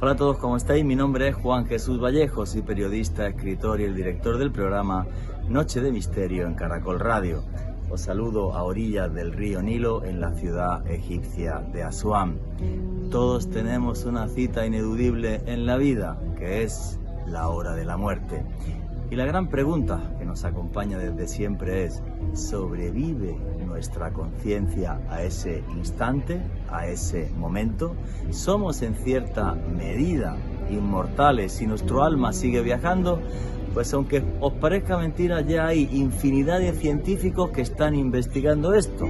Hola a todos, ¿cómo estáis? Mi nombre es Juan Jesús Vallejo, soy periodista, escritor y el director del programa Noche de Misterio en Caracol Radio. Os saludo a orillas del río Nilo en la ciudad egipcia de Asuán. Todos tenemos una cita ineludible en la vida, que es la hora de la muerte. Y la gran pregunta que nos acompaña desde siempre es: ¿sobrevive nuestra conciencia a ese instante, a ese momento? ¿Somos en cierta medida inmortales si nuestro alma sigue viajando? Pues aunque os parezca mentira, ya hay infinidad de científicos que están investigando esto,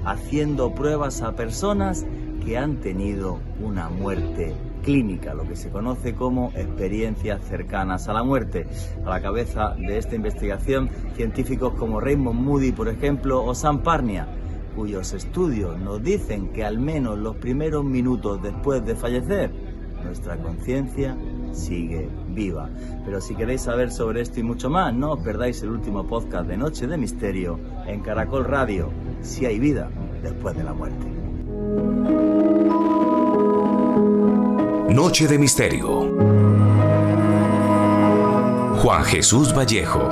haciendo pruebas a personas que han tenido una muerte clínica, lo que se conoce como experiencias cercanas a la muerte. A la cabeza de esta investigación, científicos como Raymond Moody, por ejemplo, o Sam Parnia, cuyos estudios nos dicen que al menos los primeros minutos después de fallecer, nuestra conciencia sigue viva. Pero si queréis saber sobre esto y mucho más, no os perdáis el último podcast de Noche de Misterio en Caracol Radio, Si hay vida después de la muerte. Noche de Misterio. Juan Jesús Vallejo.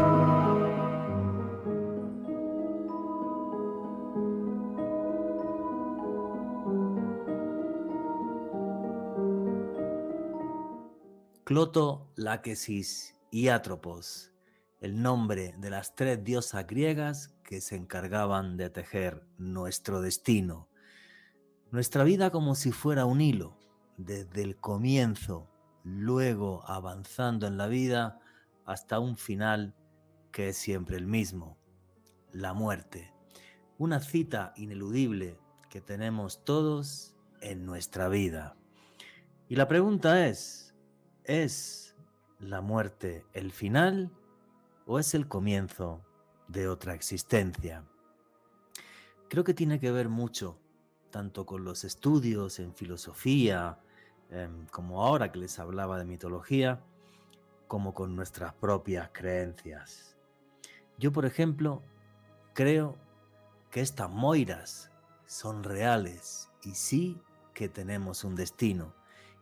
Cloto, Láquesis y Atropos, el nombre de las tres diosas griegas que se encargaban de tejer nuestro destino. Nuestra vida como si fuera un hilo, desde el comienzo, luego avanzando en la vida hasta un final que es siempre el mismo, la muerte. Una cita ineludible que tenemos todos en nuestra vida. Y la pregunta ¿es la muerte el final o es el comienzo de otra existencia? Creo que tiene que ver mucho, tanto con los estudios en filosofía, como ahora que les hablaba de mitología, como con nuestras propias creencias. Yo, por ejemplo, creo que estas moiras son reales y sí que tenemos un destino,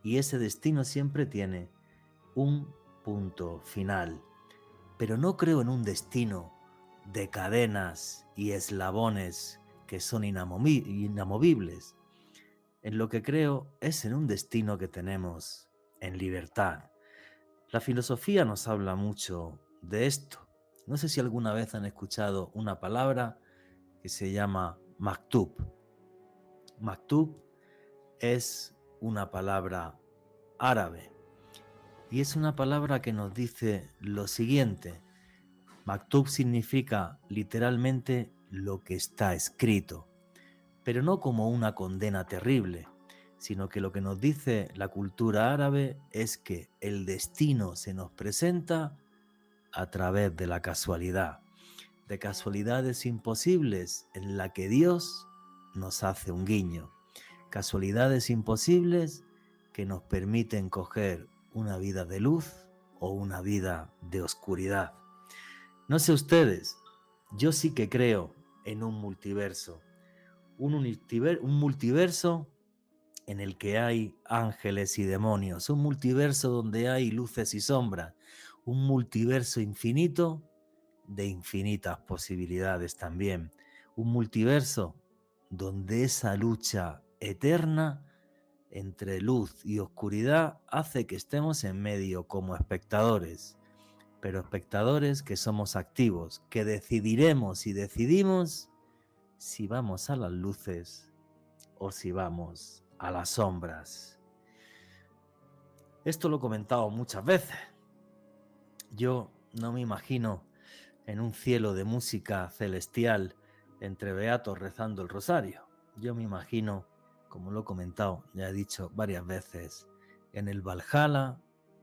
y ese destino siempre tiene un punto final. Pero no creo en un destino de cadenas y eslabones que son inamovibles. En lo que creo es en un destino que tenemos en libertad. La filosofía nos habla mucho de esto. No sé si alguna vez han escuchado una palabra que se llama maktub. Maktub es una palabra árabe y es una palabra que nos dice lo siguiente. Maktub significa literalmente lo que está escrito, pero no como una condena terrible, sino que lo que nos dice la cultura árabe es que el destino se nos presenta a través de la casualidad, de casualidades imposibles en la que Dios nos hace un guiño, casualidades imposibles que nos permiten coger una vida de luz o una vida de oscuridad. No sé ustedes, yo sí que creo en un multiverso. Un multiverso en el que hay ángeles y demonios, un multiverso donde hay luces y sombras, un multiverso infinito de infinitas posibilidades también, un multiverso donde esa lucha eterna entre luz y oscuridad hace que estemos en medio como espectadores, pero espectadores que somos activos, que decidiremos y decidimos si vamos a las luces o si vamos a las sombras. Esto lo he comentado muchas veces. Yo no me imagino en un cielo de música celestial entre beatos rezando el rosario. Yo me imagino, como lo he comentado, ya he dicho varias veces, en el Valhalla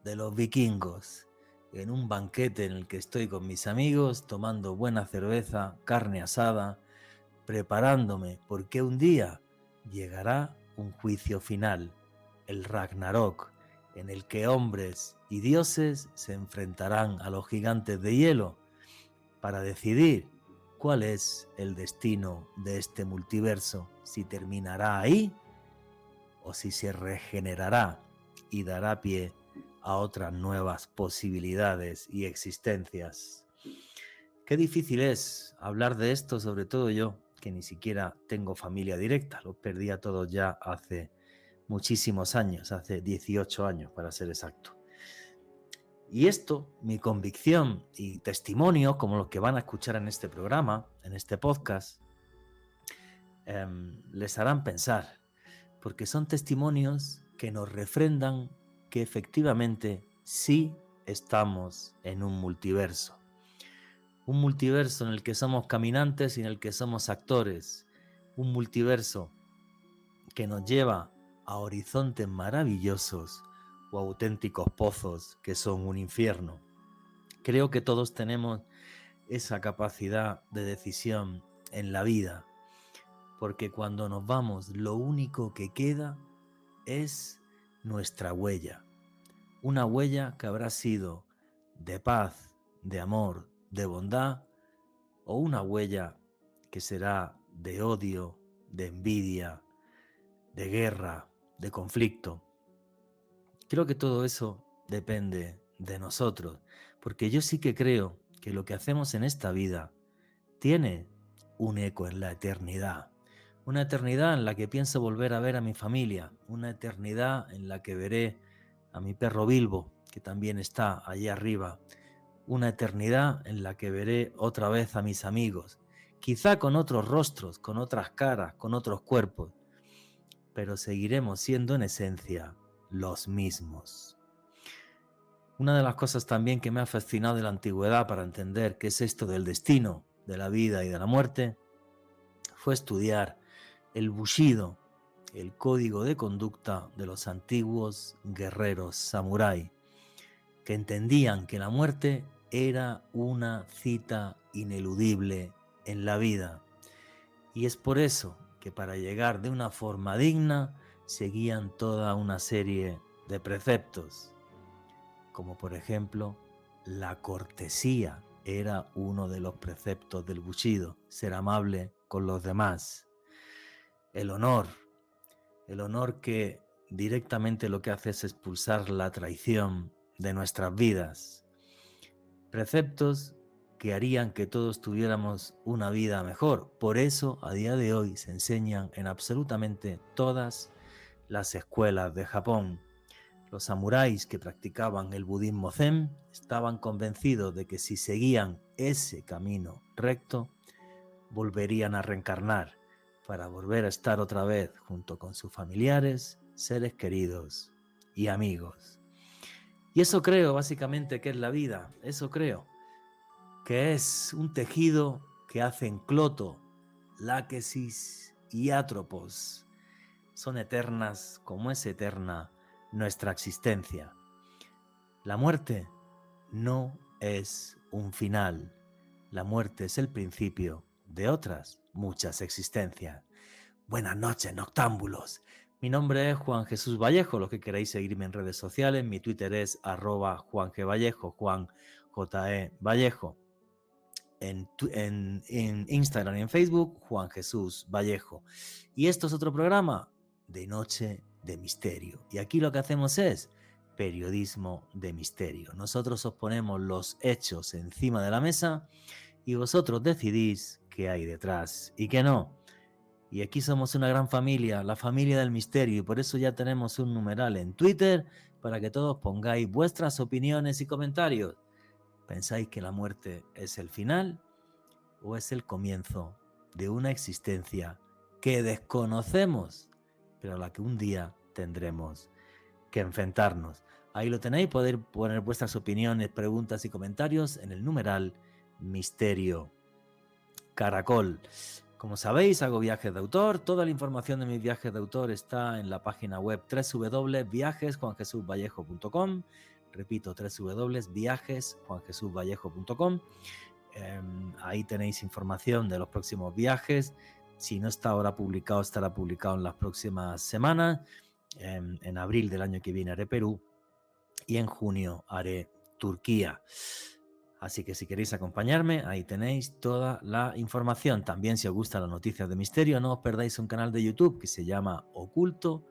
de los vikingos, en un banquete en el que estoy con mis amigos tomando buena cerveza, carne asada, preparándome porque un día llegará un juicio final, el Ragnarok, en el que hombres y dioses se enfrentarán a los gigantes de hielo para decidir cuál es el destino de este multiverso, si terminará ahí o si se regenerará y dará pie a otras nuevas posibilidades y existencias. Qué difícil es hablar de esto, sobre todo yo, que ni siquiera tengo familia directa. Los perdí a todos ya hace muchísimos años, hace 18 años para ser exacto. Y esto, mi convicción y testimonios, como los que van a escuchar en este programa, en este podcast, les harán pensar, porque son testimonios que nos refrendan que efectivamente sí estamos en un multiverso. Un multiverso en el que somos caminantes y en el que somos actores. Un multiverso que nos lleva a horizontes maravillosos o auténticos pozos que son un infierno. Creo que todos tenemos esa capacidad de decisión en la vida, porque cuando nos vamos, lo único que queda es nuestra huella. Una huella que habrá sido de paz, de amor, de bondad, o una huella que será de odio, de envidia, de guerra, de conflicto. Creo que todo eso depende de nosotros, porque yo sí que creo que lo que hacemos en esta vida tiene un eco en la eternidad. Una eternidad en la que pienso volver a ver a mi familia, una eternidad en la que veré a mi perro Bilbo, que también está allí arriba, una eternidad en la que veré otra vez a mis amigos, quizá con otros rostros, con otras caras, con otros cuerpos, pero seguiremos siendo en esencia los mismos. Una de las cosas también que me ha fascinado de la antigüedad para entender qué es esto del destino, de la vida y de la muerte, fue estudiar el bushido, el código de conducta de los antiguos guerreros samurái, que entendían que la muerte era una cita ineludible en la vida. Y es por eso que para llegar de una forma digna seguían toda una serie de preceptos, como por ejemplo la cortesía era uno de los preceptos del bushido, ser amable con los demás. El honor que directamente lo que hace es expulsar la traición de nuestras vidas. Preceptos que harían que todos tuviéramos una vida mejor. Por eso, a día de hoy, se enseñan en absolutamente todas las escuelas de Japón. Los samuráis que practicaban el budismo zen estaban convencidos de que si seguían ese camino recto, volverían a reencarnar para volver a estar otra vez junto con sus familiares, seres queridos y amigos. Y eso creo básicamente que es la vida, eso creo que es un tejido que hacen cloto, láquesis y átropos. Son eternas como es eterna nuestra existencia. La muerte no es un final, la muerte es el principio de otras muchas existencias. Buenas noches, noctámbulos. Mi nombre es Juan Jesús Vallejo. Los que queráis seguirme en redes sociales, mi Twitter es @JuanGVallejo, Juan J.E. Vallejo. En Instagram y en Facebook, Juan Jesús Vallejo. Y esto es otro programa de Noche de Misterio. Y aquí lo que hacemos es periodismo de misterio. Nosotros os ponemos los hechos encima de la mesa y vosotros decidís qué hay detrás y qué no. Y aquí somos una gran familia, la familia del misterio, y por eso ya tenemos un numeral en Twitter para que todos pongáis vuestras opiniones y comentarios. ¿Pensáis que la muerte es el final o es el comienzo de una existencia que desconocemos, pero a la que un día tendremos que enfrentarnos? Ahí lo tenéis, podéis poner vuestras opiniones, preguntas y comentarios en el numeral Misterio Caracol. Como sabéis, hago viajes de autor. Toda la información de mis viajes de autor está en la página web www.viajesjuanjesusvallejo.com. Repito, www.viajesjuanjesusvallejo.com. Ahí tenéis información de los próximos viajes. Si no está ahora publicado, estará publicado en las próximas semanas. En abril del año que viene haré Perú y en junio haré Turquía. Así que si queréis acompañarme, ahí tenéis toda la información. También si os gustan las noticias de misterio, no os perdáis un canal de YouTube que se llama Oculto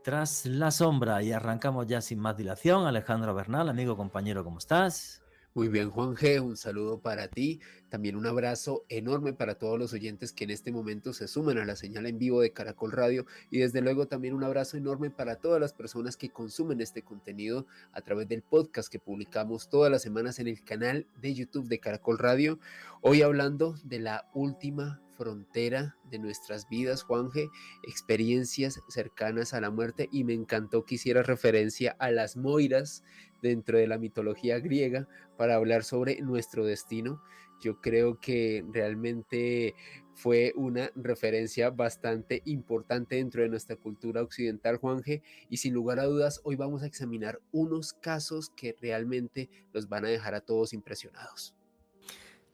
Tras la sombra y arrancamos ya sin más dilación. Alejandro Bernal, amigo, compañero, ¿cómo estás? Muy bien, Juan G, un saludo para ti, también un abrazo enorme para todos los oyentes que en este momento se suman a la señal en vivo de Caracol Radio y desde luego también un abrazo enorme para todas las personas que consumen este contenido a través del podcast que publicamos todas las semanas en el canal de YouTube de Caracol Radio. Hoy hablando de la última frontera de nuestras vidas, Juan G, experiencias cercanas a la muerte, y me encantó que hiciera referencia a las moiras dentro de la mitología griega para hablar sobre nuestro destino. Yo creo que realmente fue una referencia bastante importante dentro de nuestra cultura occidental, Juanje, y sin lugar a dudas hoy vamos a examinar unos casos que realmente los van a dejar a todos impresionados.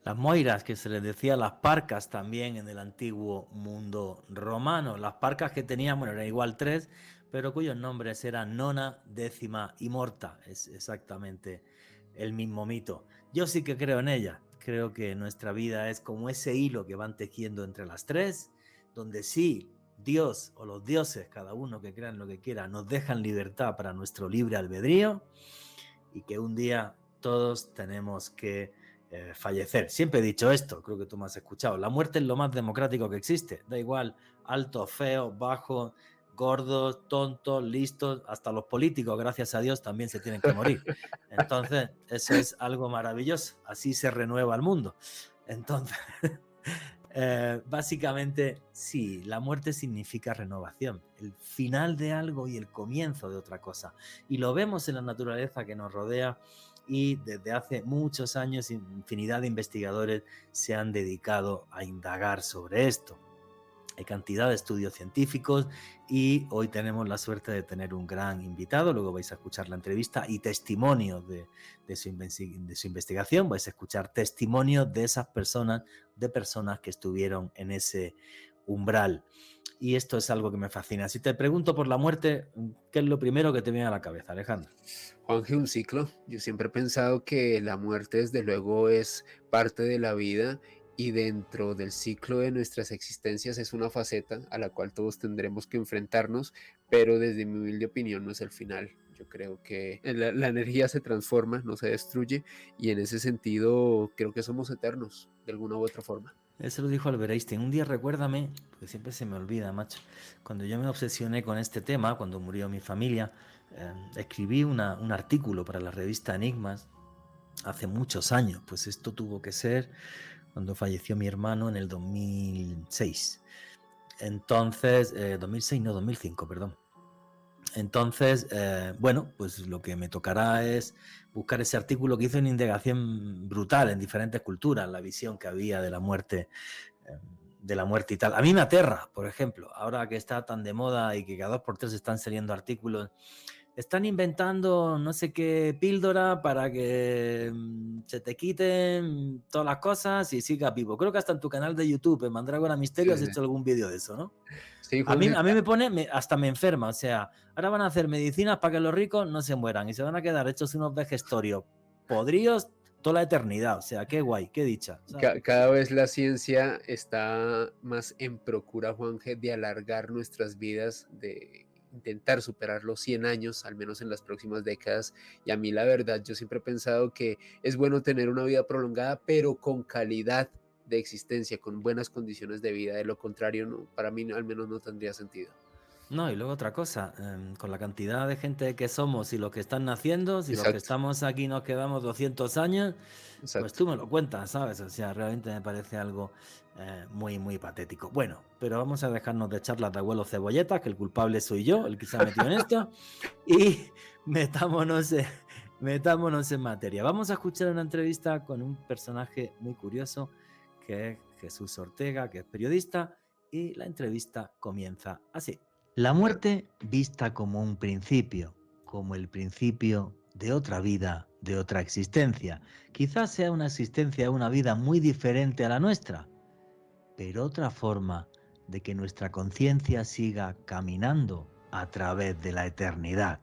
Las moiras, que se les decía las parcas también en el antiguo mundo romano. Las parcas que tenían, bueno, eran igual 3, pero cuyos nombres eran Nona, Décima y Morta. Es exactamente el mismo mito. Yo sí que creo en ella. Creo que nuestra vida es como ese hilo que van tejiendo entre las 3, donde sí, Dios o los dioses, cada uno que crea en lo que quiera, nos dejan libertad para nuestro libre albedrío, y que un día todos tenemos que fallecer. Siempre he dicho esto, creo que tú me has escuchado. La muerte es lo más democrático que existe. Da igual, altos, feos, bajos, gordos, tontos, listos, hasta los políticos, gracias a Dios, también se tienen que morir. Entonces, eso es algo maravilloso. Así se renueva el mundo. Entonces, básicamente, sí, la muerte significa renovación, el final de algo y el comienzo de otra cosa. Y lo vemos en la naturaleza que nos rodea, y desde hace muchos años infinidad de investigadores se han dedicado a indagar sobre esto. Hay cantidad de estudios científicos y hoy tenemos la suerte de tener un gran invitado. Luego vais a escuchar la entrevista y testimonios de su investigación. Vais a escuchar testimonios de esas personas, que estuvieron en ese umbral. Y esto es algo que me fascina. Si te pregunto por la muerte, ¿qué es lo primero que te viene a la cabeza, Alejandro? Juanje, un ciclo. Yo siempre he pensado que la muerte desde luego es parte de la vida y dentro del ciclo de nuestras existencias es una faceta a la cual todos tendremos que enfrentarnos, pero desde mi humilde opinión no es el final. Yo creo que la energía se transforma, no se destruye, y en ese sentido creo que somos eternos de alguna u otra forma. Eso lo dijo Albert Einstein. Un día recuérdame, porque siempre se me olvida, macho, cuando yo me obsesioné con este tema, cuando murió mi familia, escribí un artículo para la revista Enigmas hace muchos años. Pues esto tuvo que ser cuando falleció mi hermano en el 2006. Entonces, 2006 no, 2005, perdón. Entonces, bueno, pues lo que me tocará es buscar ese artículo que hizo una indagación brutal en diferentes culturas, la visión que había de la muerte y tal. A mí me aterra, por ejemplo, ahora que está tan de moda y que cada 2 por 3 están saliendo artículos, están inventando no sé qué píldora para que se te quiten todas las cosas y sigas vivo. Creo que hasta en tu canal de YouTube, en Mandrágora Misterio, has hecho algún vídeo de eso, ¿no? Sí, a mí me pone, hasta me enferma. O sea, ahora van a hacer medicinas para que los ricos no se mueran y se van a quedar hechos unos vejestorios podridos toda la eternidad. O sea, qué guay, qué dicha. Cada vez la ciencia está más en procura, Juanje, de alargar nuestras vidas, de intentar superar los 100 años, al menos en las próximas décadas. Y a mí la verdad, yo siempre he pensado que es bueno tener una vida prolongada, pero con calidad de existencia, con buenas condiciones de vida. De lo contrario, no, para mí al menos no tendría sentido. No, y luego otra cosa, con la cantidad de gente que somos y los que están naciendo, si los que estamos aquí nos quedamos 200 años, pues tú me lo cuentas, ¿sabes? O sea, realmente me parece algo muy, muy patético. Bueno, pero vamos a dejarnos de charlas de abuelo cebolletas, que el culpable soy yo, el que se ha metido en esto, y metámonos en materia. Vamos a escuchar una entrevista con un personaje muy curioso, que es Jesús Ortega, que es periodista, y la entrevista comienza así. La muerte vista como un principio, como el principio de otra vida, de otra existencia. Quizás sea una existencia, una vida muy diferente a la nuestra, pero otra forma de que nuestra conciencia siga caminando a través de la eternidad.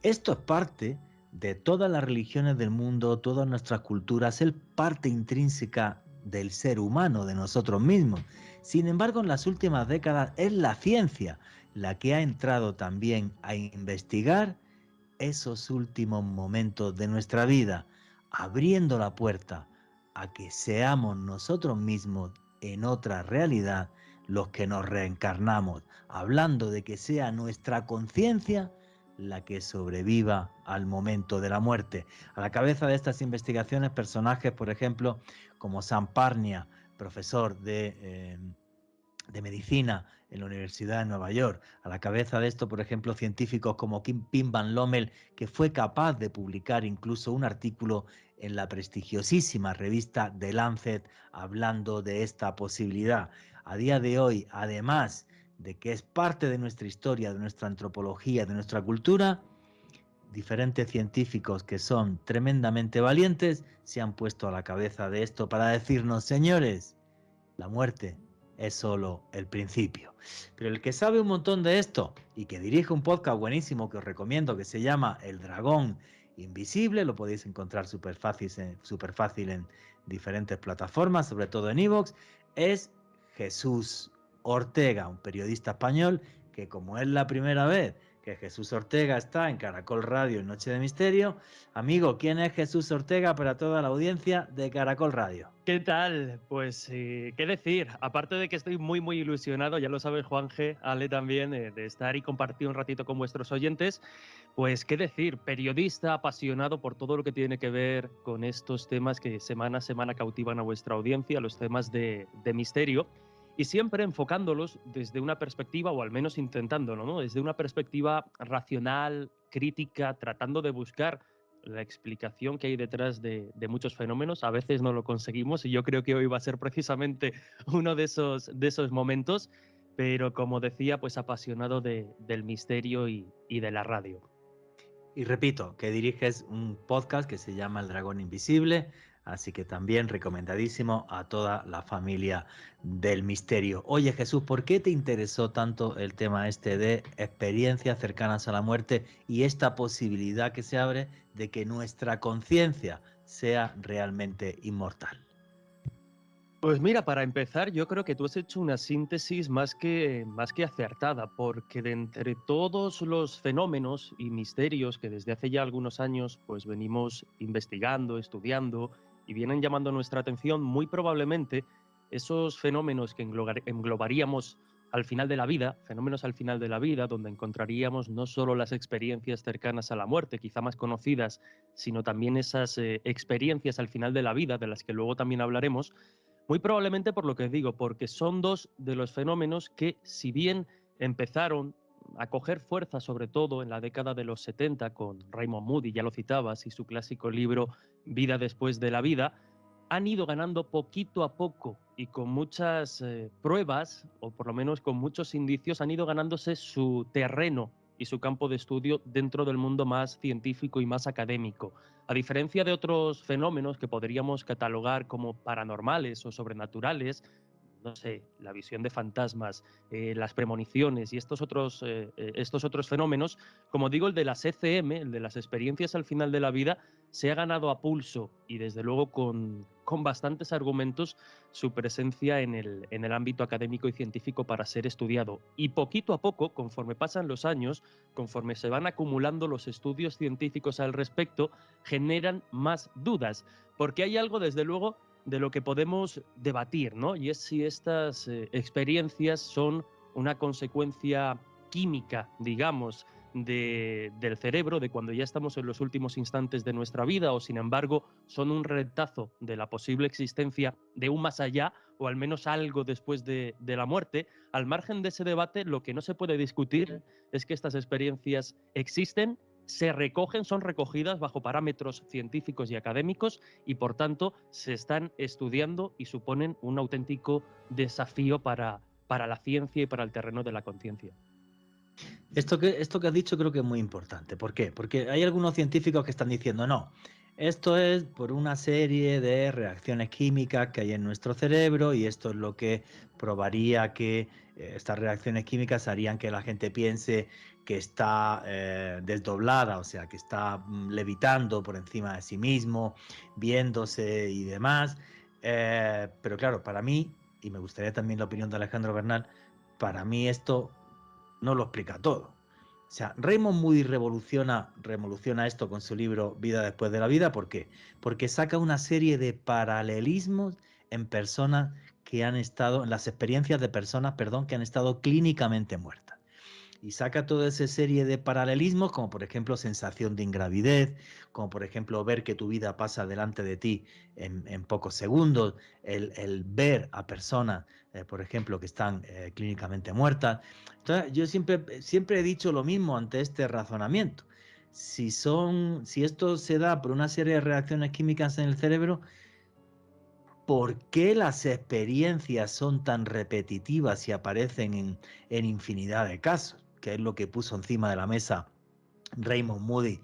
Esto es parte de todas las religiones del mundo, todas nuestras culturas, es parte intrínseca del ser humano, de nosotros mismos. Sin embargo, en las últimas décadas es la ciencia la que ha entrado también a investigar esos últimos momentos de nuestra vida, abriendo la puerta a que seamos nosotros mismos en otra realidad los que nos reencarnamos, hablando de que sea nuestra conciencia la que sobreviva al momento de la muerte. A la cabeza de estas investigaciones, personajes, por ejemplo, como Sam Parnia, profesor de medicina en la Universidad de Nueva York. A la cabeza de esto, por ejemplo, científicos como Pim Van Lommel, que fue capaz de publicar incluso un artículo en la prestigiosísima revista The Lancet hablando de esta posibilidad. A día de hoy, además de que es parte de nuestra historia, de nuestra antropología, de nuestra cultura, diferentes científicos que son tremendamente valientes se han puesto a la cabeza de esto para decirnos, señores, la muerte es solo el principio. Pero el que sabe un montón de esto y que dirige un podcast buenísimo que os recomiendo que se llama El Dragón Invisible, lo podéis encontrar súper fácil en diferentes plataformas, sobre todo en iVoox, es Jesús Ortega, un periodista español que, como es la primera vez que Jesús Ortega está en Caracol Radio en Noche de Misterio, amigo, ¿quién es Jesús Ortega para toda la audiencia de Caracol Radio? ¿Qué tal? Pues, ¿qué decir? Aparte de que estoy muy, muy ilusionado, ya lo sabes, Juanje, Ale también, de estar y compartir un ratito con vuestros oyentes, pues, ¿qué decir? Periodista apasionado por todo lo que tiene que ver con estos temas que semana a semana cautivan a vuestra audiencia, los temas de misterio, y siempre enfocándolos desde una perspectiva, o al menos intentándolo, ¿no? Desde una perspectiva racional, crítica, tratando de buscar la explicación que hay detrás de muchos fenómenos. A veces no lo conseguimos y yo creo que hoy va a ser precisamente uno de esos momentos, pero como decía, pues apasionado del misterio y de la radio. Y repito, que diriges un podcast que se llama El Dragón Invisible, así que también recomendadísimo a toda la familia del misterio. Oye Jesús, ¿por qué te interesó tanto el tema este de experiencias cercanas a la muerte y esta posibilidad que se abre de que nuestra conciencia sea realmente inmortal? Pues mira, para empezar, yo creo que tú has hecho una síntesis más que acertada, porque de entre todos los fenómenos y misterios que desde hace ya algunos años pues venimos investigando, estudiando y vienen llamando nuestra atención, muy probablemente esos fenómenos que englobaríamos al final de la vida, fenómenos al final de la vida, donde encontraríamos no solo las experiencias cercanas a la muerte, quizá más conocidas, sino también esas experiencias al final de la vida, de las que luego también hablaremos. Muy probablemente por lo que digo, porque son dos de los fenómenos que, si bien empezaron a coger fuerza, sobre todo en la década de los 70, con Raymond Moody, ya lo citabas, y su clásico libro Vida después de la vida, han ido ganando poquito a poco y con muchas pruebas, o por lo menos con muchos indicios, han ido ganándose su terreno y su campo de estudio dentro del mundo más científico y más académico. A diferencia de otros fenómenos que podríamos catalogar como paranormales o sobrenaturales, no sé, la visión de fantasmas, las premoniciones y estos otros fenómenos, como digo, el de las ECM, el de las experiencias al final de la vida, se ha ganado a pulso y desde luego con bastantes argumentos su presencia en el ámbito académico y científico para ser estudiado. Y poquito a poco, conforme pasan los años, conforme se van acumulando los estudios científicos al respecto, generan más dudas, porque hay algo, desde luego, de lo que podemos debatir, ¿no? Y es si estas experiencias son una consecuencia química, digamos, del cerebro, de cuando ya estamos en los últimos instantes de nuestra vida, o sin embargo son un retazo de la posible existencia de un más allá, o al menos algo después de la muerte. Al margen de ese debate, lo que no se puede discutir es que estas experiencias existen, se recogen, son recogidas bajo parámetros científicos y académicos y por tanto se están estudiando y suponen un auténtico desafío para la ciencia y para el terreno de la conciencia. Esto que has dicho creo que es muy importante. ¿Por qué? Porque hay algunos científicos que están diciendo, no, esto es por una serie de reacciones químicas que hay en nuestro cerebro y esto es lo que probaría que estas reacciones químicas harían que la gente piense que está desdoblada, o sea, que está levitando por encima de sí mismo, viéndose y demás. Pero claro, para mí, y me gustaría también la opinión de Alejandro Bernal, para mí esto no lo explica todo. O sea, Raymond Moody revoluciona esto con su libro Vida después de la vida. ¿Por qué? Porque saca una serie de paralelismos en personas que han estado, en las experiencias de personas, perdón, que han estado clínicamente muertas. Y saca toda esa serie de paralelismos, como por ejemplo sensación de ingravidez, como por ejemplo ver que tu vida pasa delante de ti en pocos segundos, el ver a personas, por ejemplo, que están clínicamente muertas. Entonces, yo siempre he dicho lo mismo ante este razonamiento. Si esto se da por una serie de reacciones químicas en el cerebro, ¿por qué las experiencias son tan repetitivas y aparecen en infinidad de casos? Que es lo que puso encima de la mesa Raymond Moody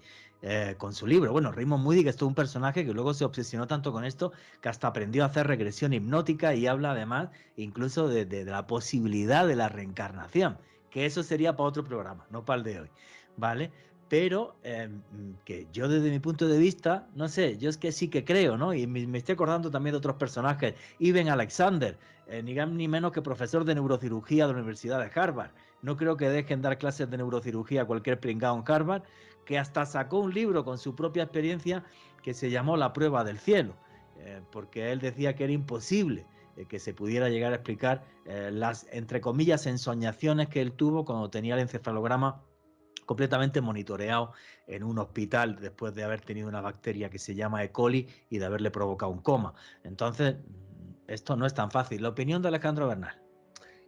con su libro. Bueno, Raymond Moody, que es todo un personaje que luego se obsesionó tanto con esto que hasta aprendió a hacer regresión hipnótica y habla además incluso de la posibilidad de la reencarnación, que eso sería para otro programa, no para el de hoy, ¿vale? Pero que yo desde mi punto de vista, no sé, yo es que sí que creo, ¿no? Y me estoy acordando también de otros personajes. Ivan Alexander, ni más ni menos que profesor de neurocirugía de la Universidad de Harvard. No creo que dejen dar clases de neurocirugía a cualquier pringao en Harvard, que hasta sacó un libro con su propia experiencia que se llamó La prueba del cielo, porque él decía que era imposible que se pudiera llegar a explicar las, entre comillas, ensoñaciones que él tuvo cuando tenía el encefalograma completamente monitoreado en un hospital después de haber tenido una bacteria que se llama E. coli y de haberle provocado un coma. Entonces, esto no es tan fácil. La opinión de Alejandro Bernal.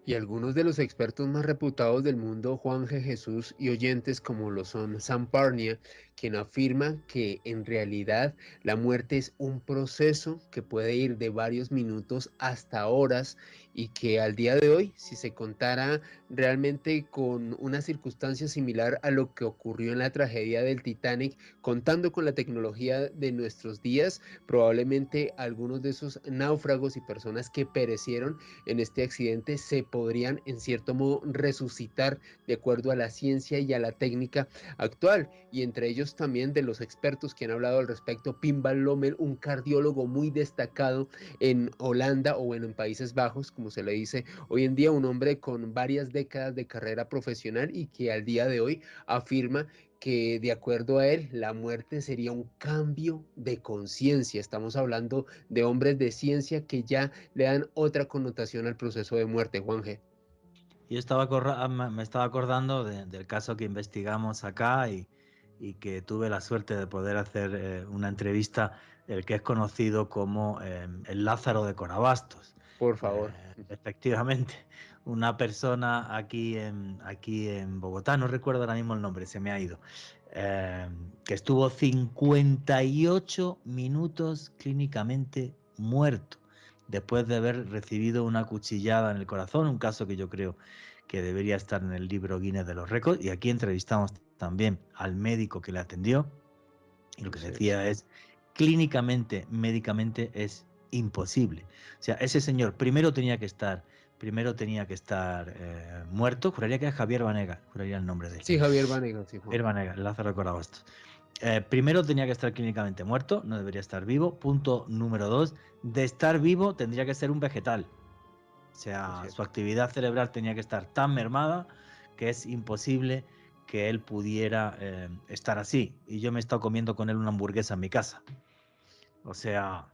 Y algunos de los expertos más reputados del mundo, Juan G. Jesús, y oyentes como lo son Sam Parnia, quien afirma que en realidad la muerte es un proceso que puede ir de varios minutos hasta horas y que al día de hoy, si se contara realmente con una circunstancia similar a lo que ocurrió en la tragedia del Titanic, contando con la tecnología de nuestros días, probablemente algunos de esos náufragos y personas que perecieron en este accidente se podrían en cierto modo resucitar de acuerdo a la ciencia y a la técnica actual, y entre ellos también de los expertos que han hablado al respecto, Pim van Lommel, un cardiólogo muy destacado en Holanda o en Países Bajos, como se le dice hoy en día, un hombre con varias décadas de carrera profesional y que al día de hoy afirma que de acuerdo a él, la muerte sería un cambio de conciencia. Estamos hablando de hombres de ciencia que ya le dan otra connotación al proceso de muerte, Juan G. Yo me estaba acordando del caso que investigamos acá y que tuve la suerte de poder hacer una entrevista, el que es conocido como el Lázaro de Corabastos. Por favor. Efectivamente, una persona aquí en Bogotá, no recuerdo ahora mismo el nombre, se me ha ido, que estuvo 58 minutos clínicamente muerto después de haber recibido una cuchillada en el corazón, un caso que yo creo que debería estar en el libro Guinness de los récords. Y aquí entrevistamos también al médico que le atendió y lo que decía es, clínicamente, médicamente es imposible. O sea, ese señor primero tenía que estar muerto. Juraría que es Javier Vanegas, juraría el nombre de él. Sí, Javier Vanegas, sí, Javier Vanegas, Lázaro de Corabastos. Primero tenía que estar clínicamente muerto, no debería estar vivo. Punto número 2, de estar vivo tendría que ser un vegetal. O sea, su actividad cerebral tenía que estar tan mermada que es imposible que él pudiera estar así. Y yo me he estado comiendo con él una hamburguesa en mi casa. O sea,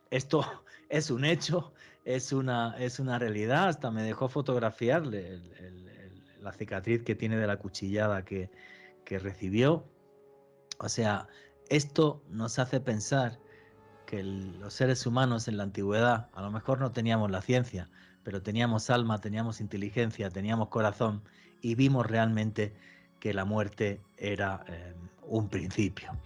esto es un hecho, es una realidad. Hasta me dejó fotografiarle la cicatriz que tiene de la cuchillada que recibió. O sea, esto nos hace pensar que los seres humanos en la antigüedad a lo mejor no teníamos la ciencia, pero teníamos alma, teníamos inteligencia, teníamos corazón y vimos realmente que la muerte era un principio.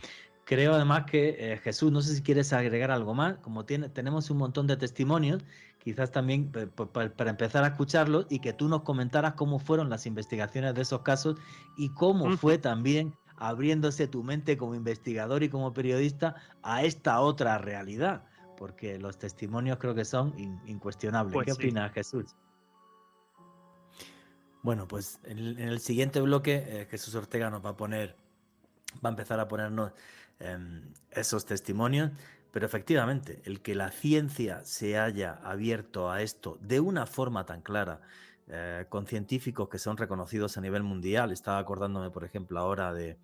Creo además que Jesús, no sé si quieres agregar algo más, como tenemos un montón de testimonios, quizás también para empezar a escucharlos y que tú nos comentaras cómo fueron las investigaciones de esos casos y cómo fue también abriéndose tu mente como investigador y como periodista a esta otra realidad, porque los testimonios creo que son incuestionables. Pues ¿Qué sí. opinas, Jesús? Bueno, pues en el siguiente bloque Jesús Ortega nos va a empezar a ponernos esos testimonios, pero efectivamente, el que la ciencia se haya abierto a esto de una forma tan clara, con científicos que son reconocidos a nivel mundial. Estaba acordándome, por ejemplo, ahora de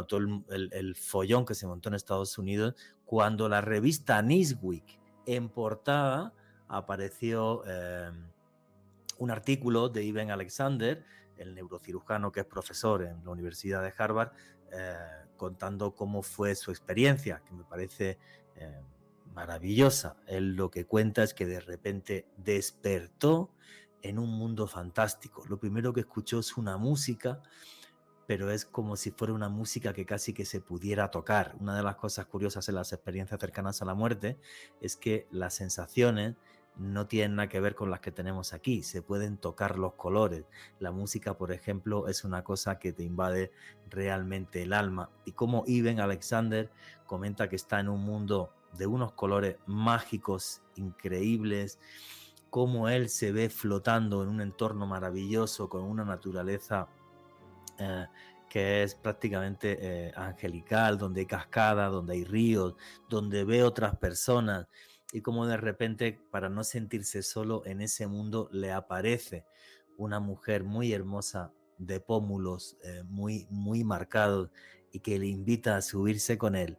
todo el follón que se montó en Estados Unidos cuando la revista Newsweek en portada apareció un artículo de Ivan Alexander, el neurocirujano que es profesor en la Universidad de Harvard, contando cómo fue su experiencia, que me parece maravillosa. Él lo que cuenta es que de repente despertó en un mundo fantástico. Lo primero que escuchó es una música, pero es como si fuera una música que casi que se pudiera tocar. Una de las cosas curiosas en las experiencias cercanas a la muerte es que las sensaciones no tienen nada que ver con las que tenemos aquí, se pueden tocar los colores. La música, por ejemplo, es una cosa que te invade realmente el alma. Y como Ivan Alexander comenta que está en un mundo de unos colores mágicos, increíbles, cómo él se ve flotando en un entorno maravilloso, con una naturaleza que es prácticamente angelical, donde hay cascadas, donde hay ríos, donde ve otras personas, y como de repente, para no sentirse solo en ese mundo, le aparece una mujer muy hermosa, de pómulos muy marcados, y que le invita a subirse con él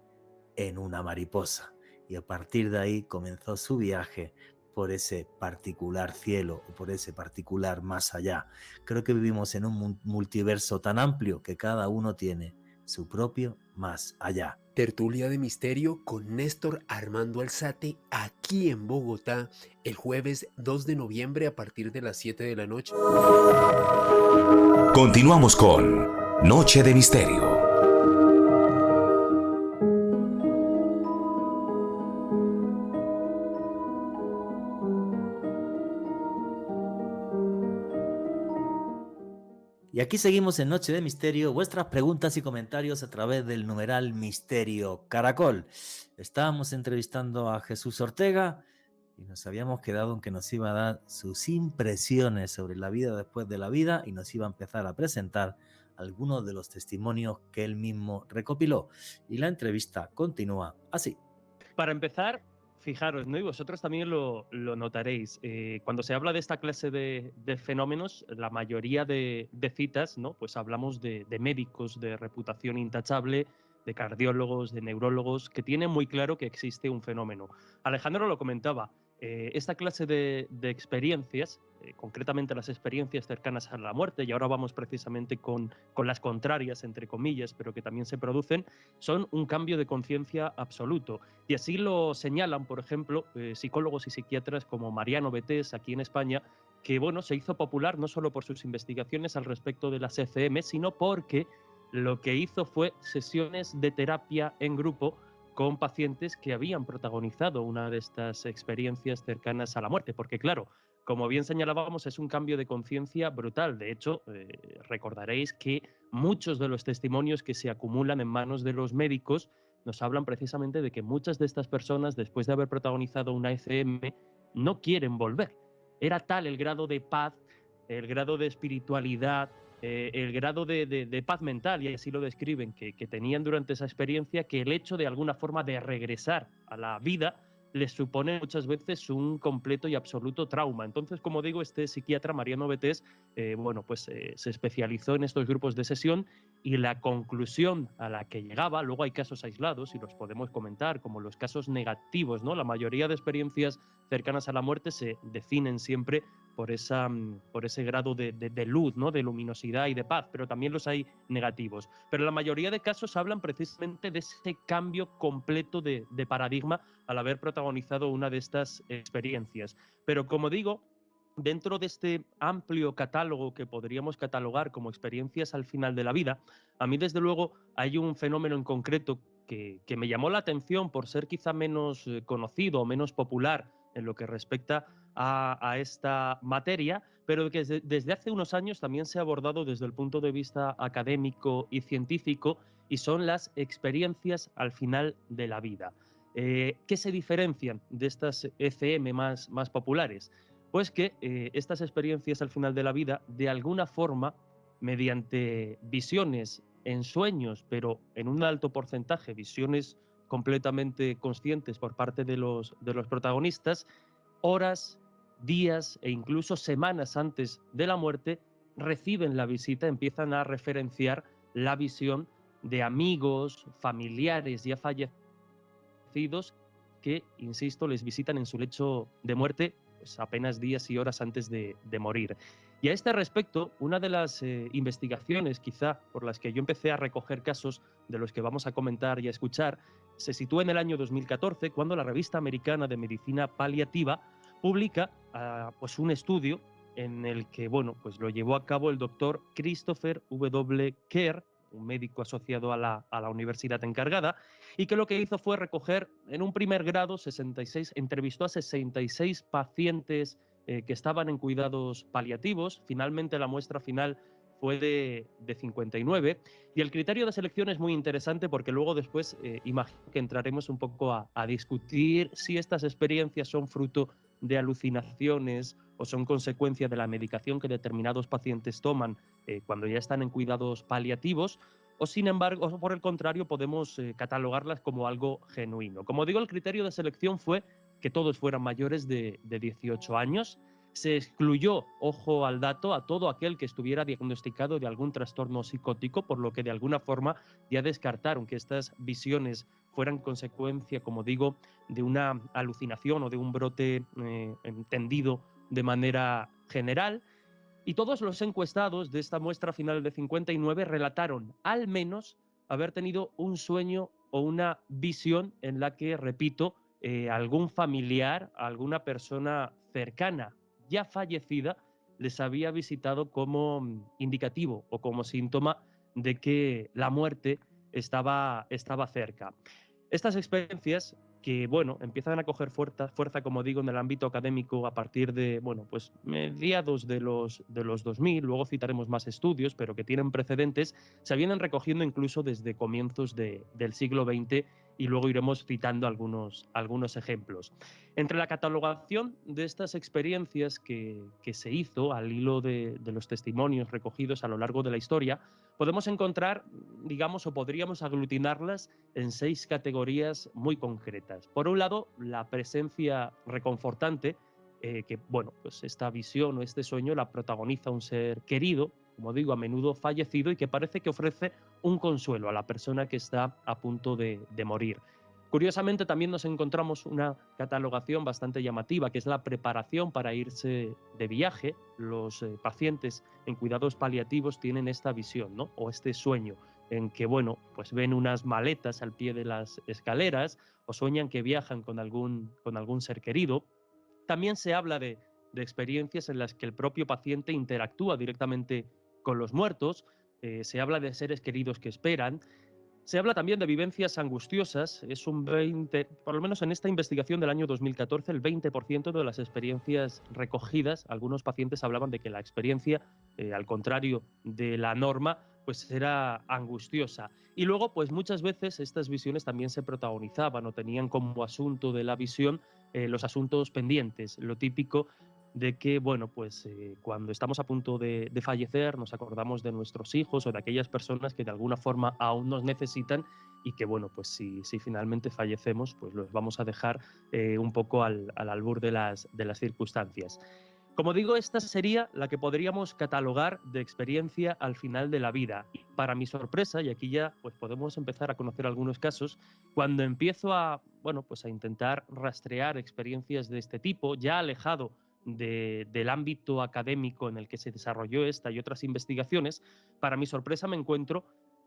en una mariposa. Y a partir de ahí comenzó su viaje por ese particular cielo o por ese particular más allá. Creo que vivimos en un multiverso tan amplio que cada uno tiene su propio más allá. Tertulia de Misterio con Néstor Armando Alzate aquí en Bogotá el jueves 2 de noviembre a partir de las 7 de la noche. Continuamos con Noche de Misterio. Y aquí seguimos en Noche de Misterio, vuestras preguntas y comentarios a través del numeral Misterio Caracol. Estábamos entrevistando a Jesús Ortega y nos habíamos quedado en que nos iba a dar sus impresiones sobre la vida después de la vida y nos iba a empezar a presentar algunos de los testimonios que él mismo recopiló. Y la entrevista continúa así. Para empezar, fijaros, ¿no? Y vosotros también lo notaréis. Cuando se habla de esta clase de fenómenos, la mayoría de citas, ¿no? Pues hablamos de médicos de reputación intachable, de cardiólogos, de neurólogos, que tienen muy claro que existe un fenómeno. Alejandro lo comentaba, esta clase de experiencias, concretamente las experiencias cercanas a la muerte, y ahora vamos precisamente con las contrarias, entre comillas, pero que también se producen, son un cambio de conciencia absoluto. Y así lo señalan, por ejemplo, psicólogos y psiquiatras como Mariano Betés, aquí en España, que bueno, se hizo popular no solo por sus investigaciones al respecto de las ECM, sino porque lo que hizo fue sesiones de terapia en grupo con pacientes que habían protagonizado una de estas experiencias cercanas a la muerte. Porque claro, como bien señalábamos, es un cambio de conciencia brutal. De hecho, recordaréis que muchos de los testimonios que se acumulan en manos de los médicos nos hablan precisamente de que muchas de estas personas, después de haber protagonizado una ECM, no quieren volver. Era tal el grado de paz, el grado de espiritualidad, el grado de paz mental, y así lo describen, que tenían durante esa experiencia, que el hecho de alguna forma de regresar a la vida les supone muchas veces un completo y absoluto trauma. Entonces, como digo, este psiquiatra, Mariano Betés, se especializó en estos grupos de sesión, y la conclusión a la que llegaba, luego hay casos aislados y los podemos comentar, como los casos negativos, ¿no? La mayoría de experiencias cercanas a la muerte se definen siempre por ese grado de luz, ¿no? De luminosidad y de paz, pero también los hay negativos. Pero la mayoría de casos hablan precisamente de ese cambio completo de paradigma al haber protagonizado una de estas experiencias. Pero como digo, dentro de este amplio catálogo que podríamos catalogar como experiencias al final de la vida, a mí desde luego hay un fenómeno en concreto que me llamó la atención por ser quizá menos conocido o menos popular en lo que respecta a esta materia, pero que desde hace unos años también se ha abordado desde el punto de vista académico y científico, y son las experiencias al final de la vida. ¿Qué se diferencian de estas ECM más populares? Pues que estas experiencias al final de la vida, de alguna forma, mediante visiones en sueños, pero en un alto porcentaje, visiones completamente conscientes por parte de los protagonistas, horas, días e incluso semanas antes de la muerte, reciben la visita, empiezan a referenciar la visión de amigos, familiares ya fallecidos que, insisto, les visitan en su lecho de muerte pues apenas días y horas antes de morir. Y a este respecto, una de las investigaciones quizá por las que yo empecé a recoger casos de los que vamos a comentar y a escuchar, se sitúa en el año 2014, cuando la revista americana de medicina paliativa publica pues un estudio en el que pues lo llevó a cabo el doctor Christopher W. Kerr, un médico asociado a la universidad encargada, y que lo que hizo fue recoger en un primer grado 66, entrevistó a 66 pacientes que estaban en cuidados paliativos. Finalmente la muestra final fue de 59, y el criterio de selección es muy interesante porque luego después imagino que entraremos un poco a discutir si estas experiencias son fruto de alucinaciones o son consecuencia de la medicación que determinados pacientes toman cuando ya están en cuidados paliativos, o sin embargo, o por el contrario, podemos catalogarlas como algo genuino. Como digo, el criterio de selección fue que todos fueran mayores de 18 años. Se excluyó, ojo al dato, a todo aquel que estuviera diagnosticado de algún trastorno psicótico, por lo que de alguna forma ya descartaron que estas visiones fueran consecuencia, como digo, de una alucinación o de un brote entendido de manera general. Y todos los encuestados de esta muestra final de 59 relataron al menos haber tenido un sueño o una visión en la que, repito, algún familiar, alguna persona cercana, ya fallecida, les había visitado como indicativo o como síntoma de que la muerte estaba cerca. Estas experiencias que empiezan a coger fuerza, como digo, en el ámbito académico a partir de pues mediados de los 2000, luego citaremos más estudios, pero que tienen precedentes, se vienen recogiendo incluso desde comienzos del siglo XX, y luego iremos citando algunos ejemplos. Entre la catalogación de estas experiencias que se hizo al hilo de los testimonios recogidos a lo largo de la historia, podemos encontrar, digamos, o podríamos aglutinarlas en 6 categorías muy concretas. Por un lado, la presencia reconfortante, que pues esta visión o este sueño la protagoniza un ser querido, como digo, a menudo fallecido, y que parece que ofrece un consuelo a la persona que está a punto de morir. Curiosamente, también nos encontramos una catalogación bastante llamativa, que es la preparación para irse de viaje. Los pacientes en cuidados paliativos tienen esta visión, ¿no? O este sueño en que pues ven unas maletas al pie de las escaleras, o sueñan que viajan con algún ser querido. También se habla de experiencias en las que el propio paciente interactúa directamente con los muertos. Se habla de seres queridos que esperan. Se habla también de vivencias angustiosas. Es un 20, por lo menos en esta investigación del año 2014, el 20% de las experiencias recogidas, algunos pacientes hablaban de que la experiencia, al contrario de la norma, pues era angustiosa. Y luego, pues muchas veces estas visiones también se protagonizaban o tenían como asunto de la visión los asuntos pendientes, lo típico de que, pues cuando estamos a punto de fallecer nos acordamos de nuestros hijos o de aquellas personas que de alguna forma aún nos necesitan, y que, pues si finalmente fallecemos, pues los vamos a dejar un poco al albur de las circunstancias. Como digo, esta sería la que podríamos catalogar de experiencia al final de la vida. Y para mi sorpresa, y aquí ya pues podemos empezar a conocer algunos casos, cuando empiezo a intentar rastrear experiencias de este tipo, ya alejado del ámbito académico en el que se desarrolló esta y otras investigaciones, para mi sorpresa me encuentro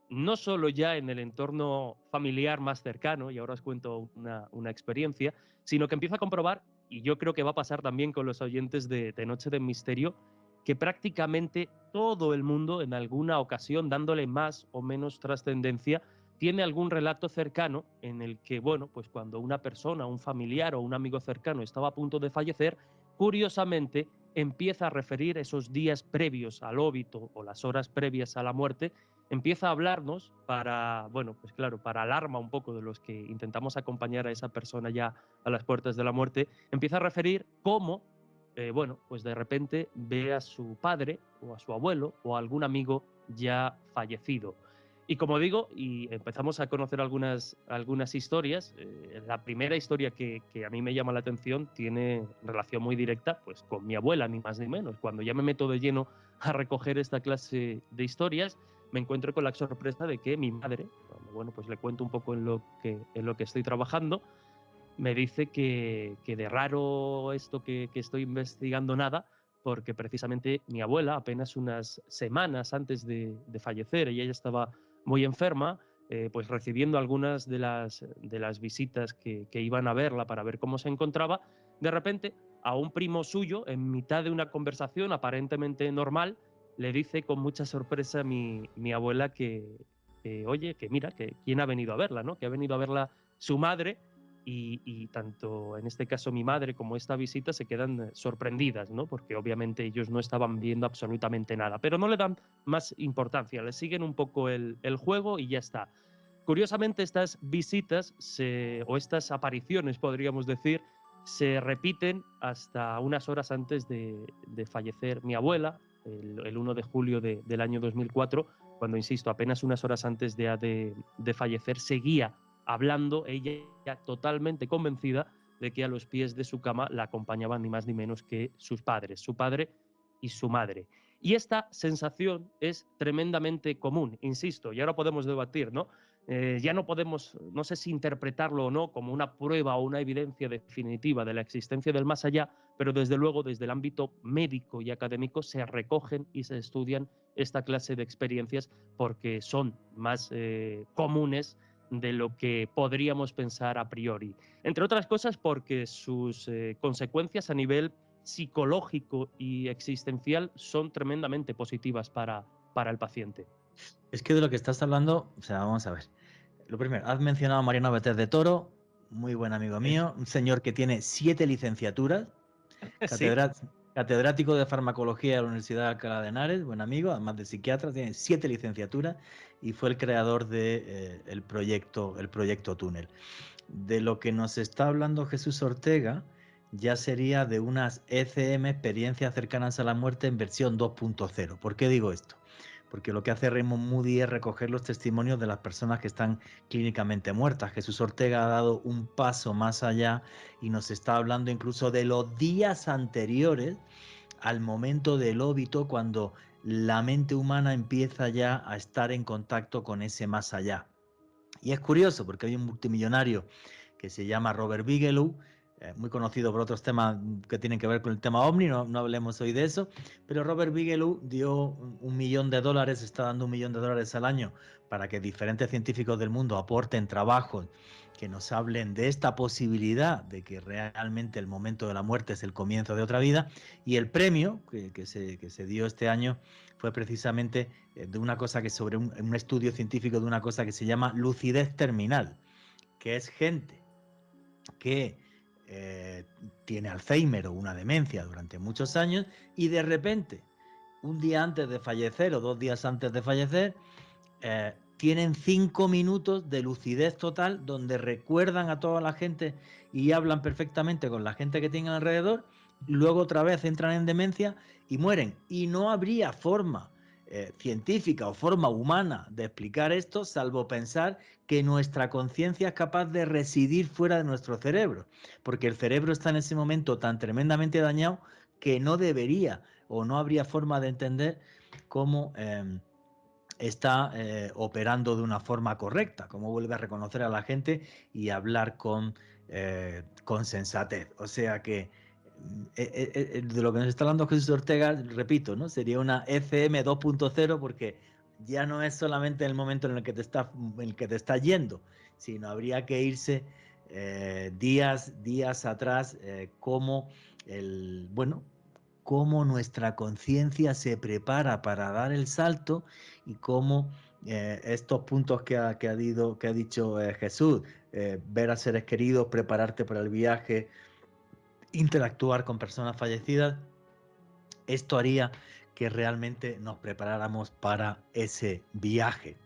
no solo ya en el entorno familiar más cercano, y ahora os cuento una experiencia, sino que empiezo a comprobar, y yo creo que va a pasar también con los oyentes de Noche de Misterio, que prácticamente todo el mundo, en alguna ocasión, dándole más o menos trascendencia, tiene algún relato cercano en el que, pues cuando una persona, un familiar o un amigo cercano estaba a punto de fallecer, curiosamente empieza a referir esos días previos al óbito o las horas previas a la muerte, empieza a hablarnos para, pues claro, para alarma un poco de los que intentamos acompañar a esa persona ya a las puertas de la muerte, empieza a referir cómo, pues de repente ve a su padre o a su abuelo o a algún amigo ya fallecido. Y como digo, y empezamos a conocer algunas historias. La primera historia que a mí me llama la atención tiene relación muy directa pues, con mi abuela, ni más ni menos. Cuando ya me meto de lleno a recoger esta clase de historias, me encuentro con la sorpresa de que mi madre, cuando, bueno, pues le cuento un poco en lo que estoy trabajando, me dice que de raro esto que estoy investigando nada, porque precisamente mi abuela, apenas unas semanas antes de fallecer, ella ya estaba muy enferma, pues recibiendo algunas de las visitas que iban a verla para ver cómo se encontraba, de repente a un primo suyo, en mitad de una conversación aparentemente normal, le dice con mucha sorpresa mi abuela oye, que mira, que quién ha venido a verla, ¿no? Que ha venido a verla su madre, y tanto en este caso mi madre como esta visita se quedan sorprendidas, ¿no? Porque obviamente ellos no estaban viendo absolutamente nada, pero no le dan más importancia, le siguen un poco el juego y ya está. Curiosamente, estas visitas o estas apariciones, podríamos decir, se repiten hasta unas horas antes de fallecer mi abuela, el 1 de julio del año 2004, cuando, insisto, apenas unas horas antes de fallecer, seguía hablando, ella totalmente convencida de que a los pies de su cama la acompañaban ni más ni menos que sus padres, su padre y su madre. Y esta sensación es tremendamente común, insisto, y ahora podemos debatir, ¿no? Ya no podemos, no sé si interpretarlo o no como una prueba o una evidencia definitiva de la existencia del más allá, pero desde luego desde el ámbito médico y académico se recogen y se estudian esta clase de experiencias porque son más comunes de lo que podríamos pensar a priori. Entre otras cosas porque sus consecuencias a nivel psicológico y existencial son tremendamente positivas para el paciente. Es que de lo que estás hablando, o sea, vamos a ver. Lo primero, has mencionado a Mariano Bétez de Toro, muy buen amigo mío, un señor que tiene 7 licenciaturas, Sí, catedrático de farmacología de la Universidad de Alcalá de Henares, buen amigo, además de psiquiatra, tiene 7 licenciaturas y fue el creador de el proyecto Túnel. De lo que nos está hablando Jesús Ortega ya sería de unas ECM, experiencias cercanas a la muerte, en versión 2.0. ¿Por qué digo esto? Porque lo que hace Raymond Moody es recoger los testimonios de las personas que están clínicamente muertas. Jesús Ortega ha dado un paso más allá y nos está hablando incluso de los días anteriores al momento del óbito, cuando la mente humana empieza ya a estar en contacto con ese más allá. Y es curioso porque hay un multimillonario que se llama Robert Bigelow, muy conocido por otros temas que tienen que ver con el tema OVNI, no hablemos hoy de eso, pero Robert Bigelow dio $1 millón, está dando $1 millón al año para que diferentes científicos del mundo aporten trabajos que nos hablen de esta posibilidad de que realmente el momento de la muerte es el comienzo de otra vida, y el premio que se dio este año fue precisamente de una cosa que sobre un estudio científico de una cosa que se llama lucidez terminal, que es gente que tiene Alzheimer o una demencia durante muchos años y de repente, un día antes de fallecer o 2 días antes de fallecer, tienen 5 minutos de lucidez total donde recuerdan a toda la gente y hablan perfectamente con la gente que tienen alrededor, y luego otra vez entran en demencia y mueren. Y no habría forma científica o forma humana de explicar esto, salvo pensar que nuestra conciencia es capaz de residir fuera de nuestro cerebro, porque el cerebro está en ese momento tan tremendamente dañado que no debería o no habría forma de entender cómo está operando de una forma correcta, cómo vuelve a reconocer a la gente y hablar con sensatez. O sea que de lo que nos está hablando Jesús Ortega, repito, ¿no? Sería una ECM 2.0, porque ya no es solamente el momento en el que te está yendo, sino habría que irse días atrás, cómo nuestra conciencia se prepara para dar el salto, y cómo estos puntos que ha dicho Jesús, ver a seres queridos, prepararte para el viaje, interactuar con personas fallecidas, esto haría que realmente nos preparáramos para ese viaje.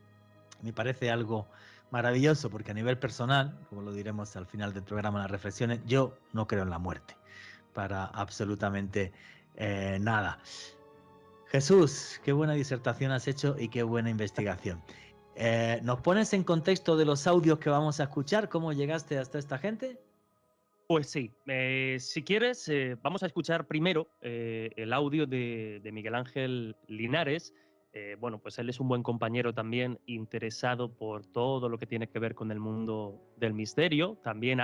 Me parece algo maravilloso, porque a nivel personal, como lo diremos al final del programa, las reflexiones, yo no creo en la muerte para absolutamente nada. Jesús, qué buena disertación has hecho y qué buena investigación. ¿Nos pones en contexto de los audios que vamos a escuchar? ¿Cómo llegaste hasta esta gente? Pues sí, si quieres, vamos a escuchar primero el audio de Miguel Ángel Linares. Bueno, pues él es un buen compañero también, interesado por todo lo que tiene que ver con el mundo del misterio. También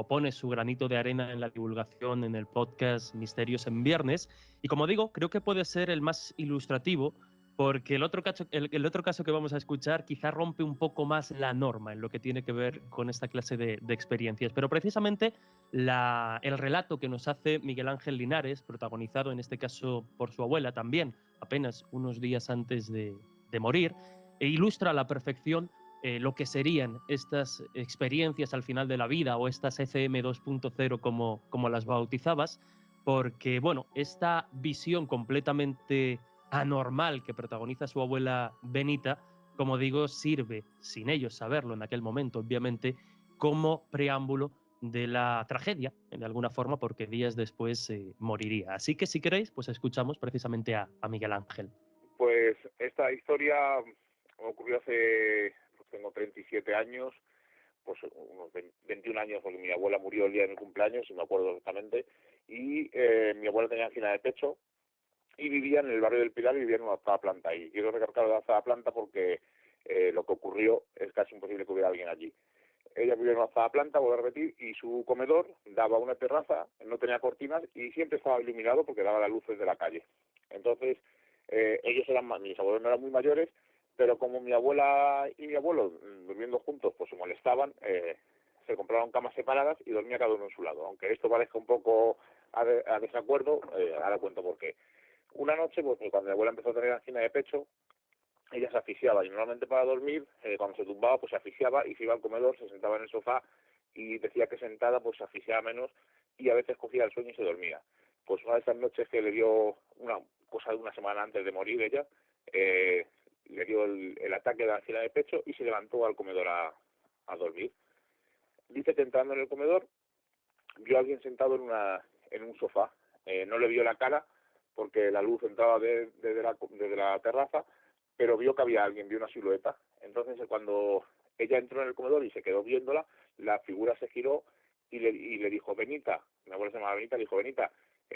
pone su granito de arena en la divulgación en el podcast Misterios en Viernes. Y como digo, creo que puede ser el más ilustrativo, porque el otro caso que vamos a escuchar quizá rompe un poco más la norma en lo que tiene que ver con esta clase de experiencias. Pero precisamente el relato que nos hace Miguel Ángel Linares, protagonizado en este caso por su abuela también, apenas unos días antes de morir, ilustra a la perfección lo que serían estas experiencias al final de la vida, o estas ECM 2.0 como las bautizabas, porque bueno, esta visión completamente anormal que protagoniza su abuela Benita, como digo, sirve, sin ellos saberlo en aquel momento, obviamente, como preámbulo de la tragedia, de alguna forma, porque días después moriría. Así que si queréis, pues escuchamos precisamente a Miguel Ángel. Pues esta historia ocurrió pues tengo 37 años, pues unos 21 años, porque mi abuela murió el día de mi cumpleaños, si me acuerdo exactamente, y mi abuela tenía angina de pecho, y vivía en el barrio del Pilar y vivía en una octava planta. Y quiero recalcar la octava planta porque lo que ocurrió es casi imposible que hubiera alguien allí. Ella vivía en una octava planta, vuelvo a repetir, y su comedor daba a una terraza, no tenía cortinas y siempre estaba iluminado porque daba las luces de la calle. Entonces, mis abuelos no eran muy mayores, pero como mi abuela y mi abuelo, durmiendo juntos, pues se molestaban, se compraron camas separadas y dormía cada uno en su lado. Aunque esto parezca un poco a desacuerdo, ahora cuento por qué. Una noche, pues cuando mi abuela empezó a tener angina de pecho, ella se asfixiaba y normalmente para dormir, cuando se tumbaba, pues se asfixiaba y se iba al comedor, se sentaba en el sofá y decía que sentada pues se asfixiaba menos y a veces cogía el sueño y se dormía. Pues una de esas noches que le dio una cosa de una semana antes de morir ella, le dio el ataque de angina de pecho y se levantó al comedor a dormir. Dice que entrando en el comedor vio a alguien sentado en un sofá. No le vio la cara porque la luz entraba desde la terraza, pero vio que había alguien, vio una silueta. Entonces, cuando ella entró en el comedor y se quedó viéndola, la figura se giró y le dijo, Benita, mi abuela se llamaba Benita, le dijo, Benita,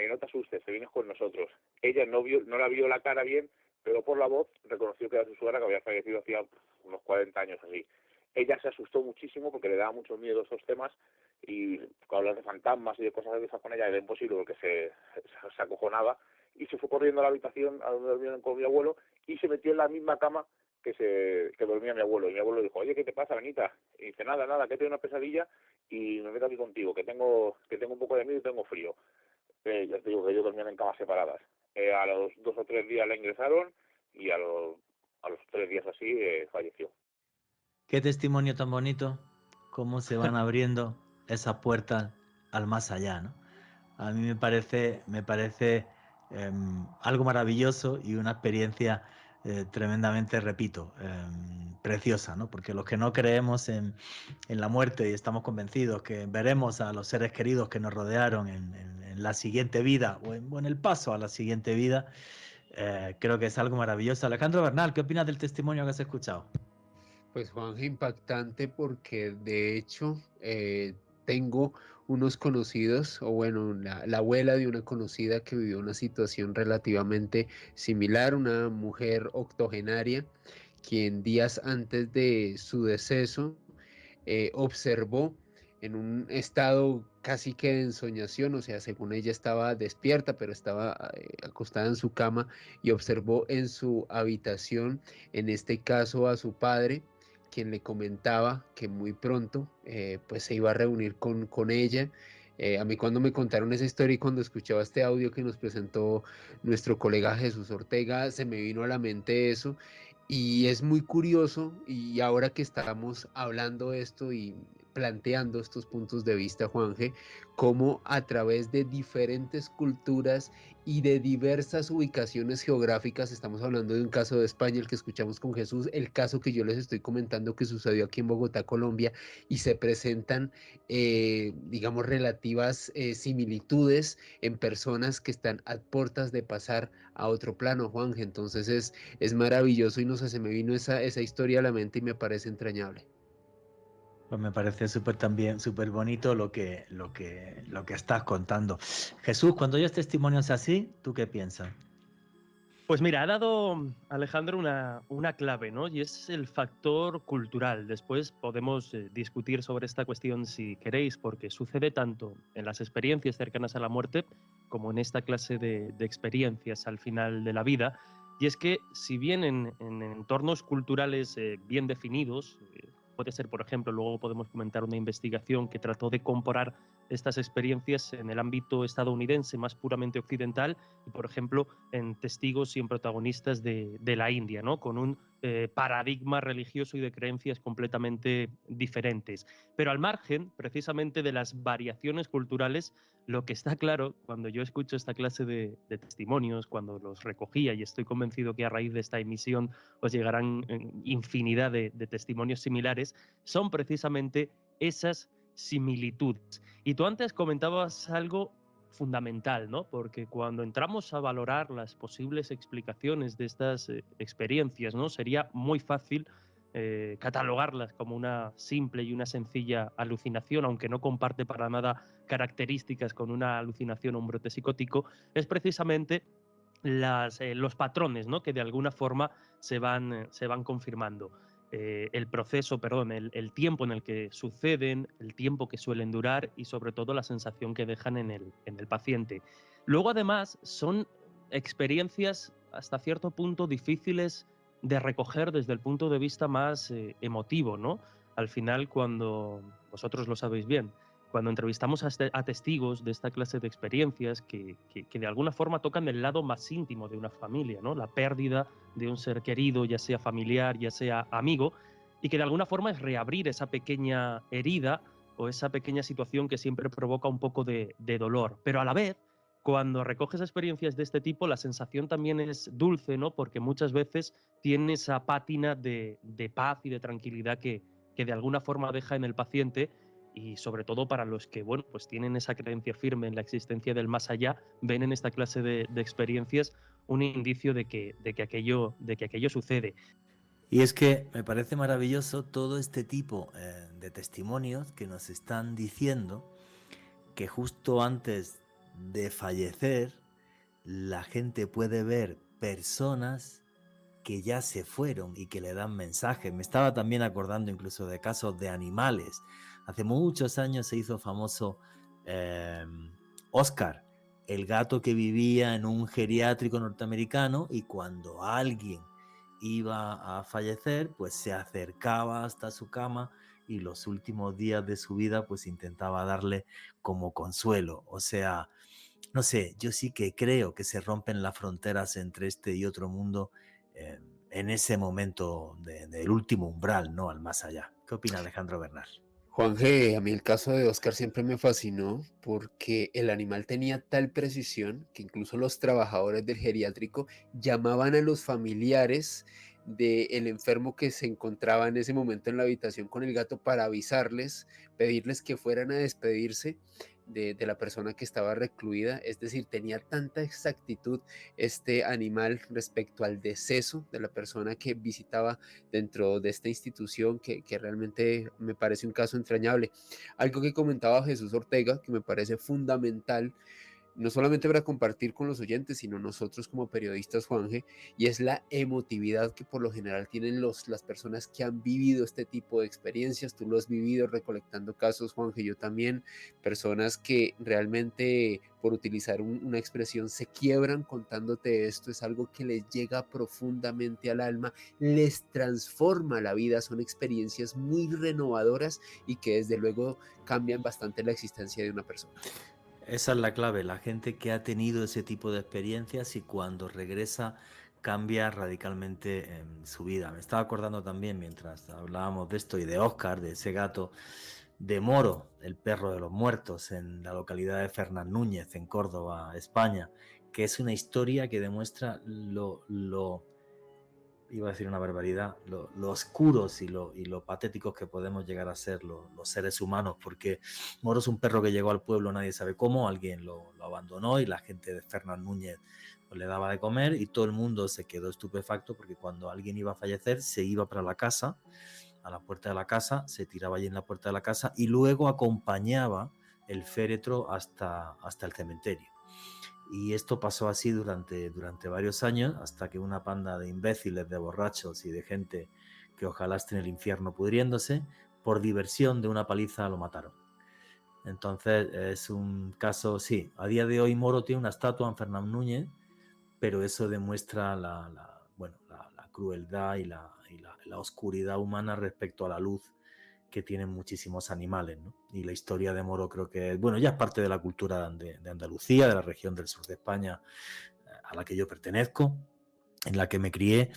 no te asustes, te vienes con nosotros. Ella no la vio la cara bien, pero por la voz reconoció que era su suegra, que había fallecido hacía unos 40 años así. Ella se asustó muchísimo porque le daba mucho miedo esos temas y hablar de fantasmas y de cosas de esas con ella era imposible porque se acojonaba y se fue corriendo a la habitación a donde dormían con mi abuelo y se metió en la misma cama que dormía mi abuelo. Y mi abuelo dijo, oye, ¿qué te pasa, Benita? Y dice, nada, que tengo una pesadilla y me meto aquí contigo, que tengo un poco de miedo y tengo frío. Ya te digo que ellos dormían en camas separadas. A los 2 o 3 días la ingresaron y a los 3 días así falleció. Qué testimonio tan bonito, cómo se van abriendo esas puertas al más allá, ¿no? A mí me parece algo maravilloso y una experiencia tremendamente, repito, preciosa, ¿no? Porque los que no creemos en la muerte y estamos convencidos que veremos a los seres queridos que nos rodearon en la siguiente vida o en el paso a la siguiente vida, creo que es algo maravilloso. Alejandro Bernal, ¿qué opinas del testimonio que has escuchado? Pues Juanje, impactante porque de hecho tengo unos conocidos, o bueno, la abuela de una conocida que vivió una situación relativamente similar, una mujer octogenaria, quien días antes de su deceso observó en un estado casi que de ensoñación, o sea, según ella estaba despierta, pero estaba acostada en su cama y observó en su habitación, en este caso a su padre, quien le comentaba que muy pronto pues se iba a reunir con ella. A mí cuando me contaron esa historia y cuando escuchaba este audio que nos presentó nuestro colega Jesús Ortega, se me vino a la mente eso. Y es muy curioso, y ahora que estamos hablando de esto y planteando estos puntos de vista, Juanje, cómo a través de diferentes culturas y de diversas ubicaciones geográficas, estamos hablando de un caso de España, el que escuchamos con Jesús, el caso que yo les estoy comentando que sucedió aquí en Bogotá, Colombia, y se presentan, digamos, relativas similitudes en personas que están a puertas de pasar a otro plano, Juanje. Entonces es maravilloso y no sé, se me vino esa historia a la mente y me parece entrañable. Pues me parece súper también, súper bonito lo que estás contando. Jesús, cuando oyes testimonios así, ¿tú qué piensas? Pues mira, ha dado Alejandro una clave, ¿no? Y es el factor cultural. Después podemos discutir sobre esta cuestión si queréis, porque sucede tanto en las experiencias cercanas a la muerte como en esta clase de experiencias al final de la vida. Y es que si bien en entornos culturales bien definidos, puede ser, por ejemplo, luego podemos comentar una investigación que trató de comparar estas experiencias en el ámbito estadounidense más puramente occidental y, por ejemplo, en testigos y en protagonistas de la India, ¿no? Con un paradigma religioso y de creencias completamente diferentes. Pero al margen, precisamente, de las variaciones culturales, lo que está claro cuando yo escucho esta clase de testimonios, cuando los recogía, y estoy convencido que a raíz de esta emisión os llegarán infinidad de testimonios similares, son precisamente esas similitudes. Y tú antes comentabas algo fundamental, ¿no? Porque cuando entramos a valorar las posibles explicaciones de estas experiencias, ¿no? Sería muy fácil catalogarlas como una simple y una sencilla alucinación, aunque no comparte para nada características con una alucinación o un brote psicótico, es precisamente los patrones, ¿no? Que de alguna forma se van confirmando. El proceso, perdón, el tiempo en el que suceden, el tiempo que suelen durar y sobre todo la sensación que dejan en el paciente. Luego además son experiencias hasta cierto punto difíciles de recoger desde el punto de vista más emotivo, ¿no? Al final, cuando vosotros lo sabéis bien, cuando entrevistamos a testigos de esta clase de experiencias que de alguna forma tocan el lado más íntimo de una familia, ¿no? La pérdida de un ser querido, ya sea familiar, ya sea amigo, y que de alguna forma es reabrir esa pequeña herida o esa pequeña situación que siempre provoca un poco de dolor. Pero a la vez, cuando recoges experiencias de este tipo, la sensación también es dulce, ¿no? Porque muchas veces tiene esa pátina de paz y de tranquilidad que de alguna forma deja en el paciente, y sobre todo para los que, bueno, pues tienen esa creencia firme en la existencia del más allá, ven en esta clase de experiencias un indicio de que aquello sucede. Y es que me parece maravilloso todo este tipo de testimonios que nos están diciendo que justo antes de fallecer la gente puede ver personas que ya se fueron y que le dan mensajes. Me estaba también acordando incluso de casos de animales. Hace muchos años se hizo famoso Oscar, el gato que vivía en un geriátrico norteamericano, y cuando alguien iba a fallecer, pues se acercaba hasta su cama y los últimos días de su vida pues intentaba darle como consuelo. O sea, no sé, yo sí que creo que se rompen las fronteras entre este y otro mundo en ese momento del último umbral, ¿no? Al más allá. ¿Qué opina Alejandro Bernal? Juanje, a mí el caso de Oscar siempre me fascinó porque el animal tenía tal precisión que incluso los trabajadores del geriátrico llamaban a los familiares del enfermo que se encontraba en ese momento en la habitación con el gato para avisarles, pedirles que fueran a despedirse de la persona que estaba recluida. Es decir, tenía tanta exactitud este animal respecto al deceso de la persona que visitaba dentro de esta institución que realmente me parece un caso entrañable. Algo que comentaba Jesús Ortega, que me parece fundamental, no solamente para compartir con los oyentes, sino nosotros como periodistas, Juanje, y es la emotividad que por lo general tienen las personas que han vivido este tipo de experiencias. Tú lo has vivido recolectando casos, Juanje, yo también, personas que realmente, por utilizar una expresión, se quiebran contándote esto. Es algo que les llega profundamente al alma, les transforma la vida, son experiencias muy renovadoras y que desde luego cambian bastante la existencia de una persona. Esa es la clave, la gente que ha tenido ese tipo de experiencias y cuando regresa cambia radicalmente su vida. Me estaba acordando también mientras hablábamos de esto y de Oscar, de ese gato, de Moro, el perro de los muertos, en la localidad de Fernán Núñez, en Córdoba, España, que es una historia que demuestra iba a decir una barbaridad, lo oscuros y lo patéticos que podemos llegar a ser los seres humanos, porque Moro es un perro que llegó al pueblo, nadie sabe cómo, alguien lo abandonó y la gente de Fernán Núñez pues, le daba de comer y todo el mundo se quedó estupefacto porque cuando alguien iba a fallecer se iba para la casa, a la puerta de la casa, se tiraba allí en la puerta de la casa y luego acompañaba el féretro hasta el cementerio. Y esto pasó así durante varios años, hasta que una panda de imbéciles, de borrachos y de gente que ojalá esté en el infierno pudriéndose, por diversión de una paliza lo mataron. Entonces es un caso, sí, a día de hoy Moro tiene una estatua en Fernán Núñez, pero eso demuestra la crueldad y la oscuridad humana respecto a la luz que tienen muchísimos animales, ¿no? Y la historia de Moro creo que, bueno, ya es parte de la cultura de Andalucía, de la región del sur de España a la que yo pertenezco, en la que me crié,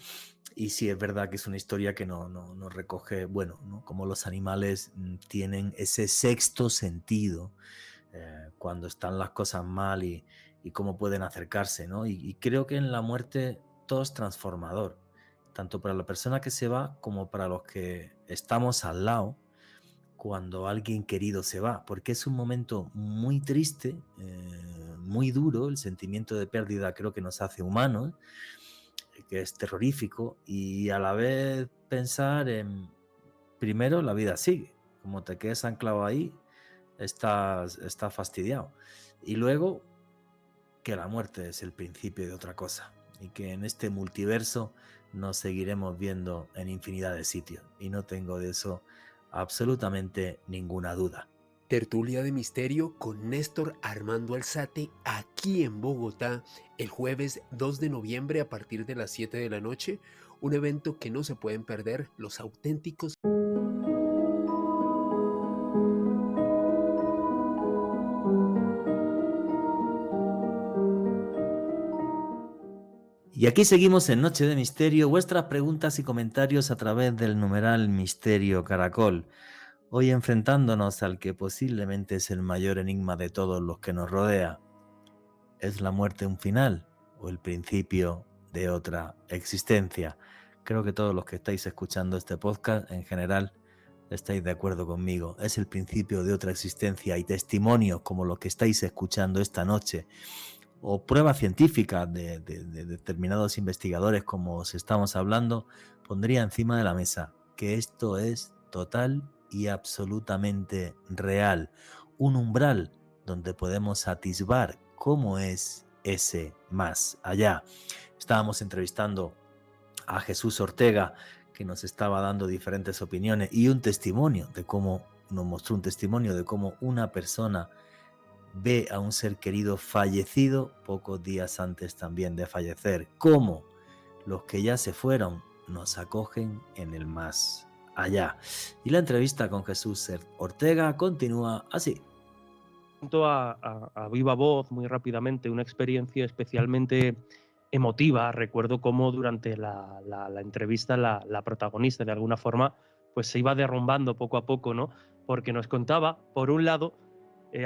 y sí es verdad que es una historia que no recoge, bueno, ¿no? Como los animales tienen ese sexto sentido cuando están las cosas mal y cómo pueden acercarse, ¿no? Y creo que en la muerte todo es transformador, tanto para la persona que se va como para los que estamos al lado cuando alguien querido se va, porque es un momento muy triste, muy duro, el sentimiento de pérdida creo que nos hace humanos, que es terrorífico, y a la vez pensar en, primero, la vida sigue, como te quedes anclado ahí, estás fastidiado, y luego que la muerte es el principio de otra cosa, y que en este multiverso nos seguiremos viendo en infinidad de sitios, y no tengo de eso absolutamente ninguna duda. Tertulia de Misterio con Néstor Armando Alzate aquí en Bogotá el jueves 2 de noviembre a partir de las 7 de la noche, un evento que no se pueden perder los auténticos. Y aquí seguimos en Noche de Misterio, vuestras preguntas y comentarios a través del numeral Misterio Caracol. Hoy enfrentándonos al que posiblemente es el mayor enigma de todos los que nos rodea. ¿Es la muerte un final o el principio de otra existencia? Creo que todos los que estáis escuchando este podcast en general estáis de acuerdo conmigo. Es el principio de otra existencia y testimonios como los que estáis escuchando esta noche o pruebas científicas de determinados investigadores como os estamos hablando, pondría encima de la mesa que esto es total y absolutamente real. Un umbral donde podemos atisbar cómo es ese más allá. Estábamos entrevistando a Jesús Ortega, que nos estaba dando diferentes opiniones y un testimonio de cómo, nos mostró un testimonio de cómo una persona ve a un ser querido fallecido pocos días antes también de fallecer, cómo los que ya se fueron nos acogen en el más allá. Y la entrevista con Jesús Ortega continúa así. A viva voz, muy rápidamente, una experiencia especialmente emotiva. Recuerdo cómo durante la entrevista la protagonista, de alguna forma, pues se iba derrumbando poco a poco, ¿no? Porque nos contaba, por un lado,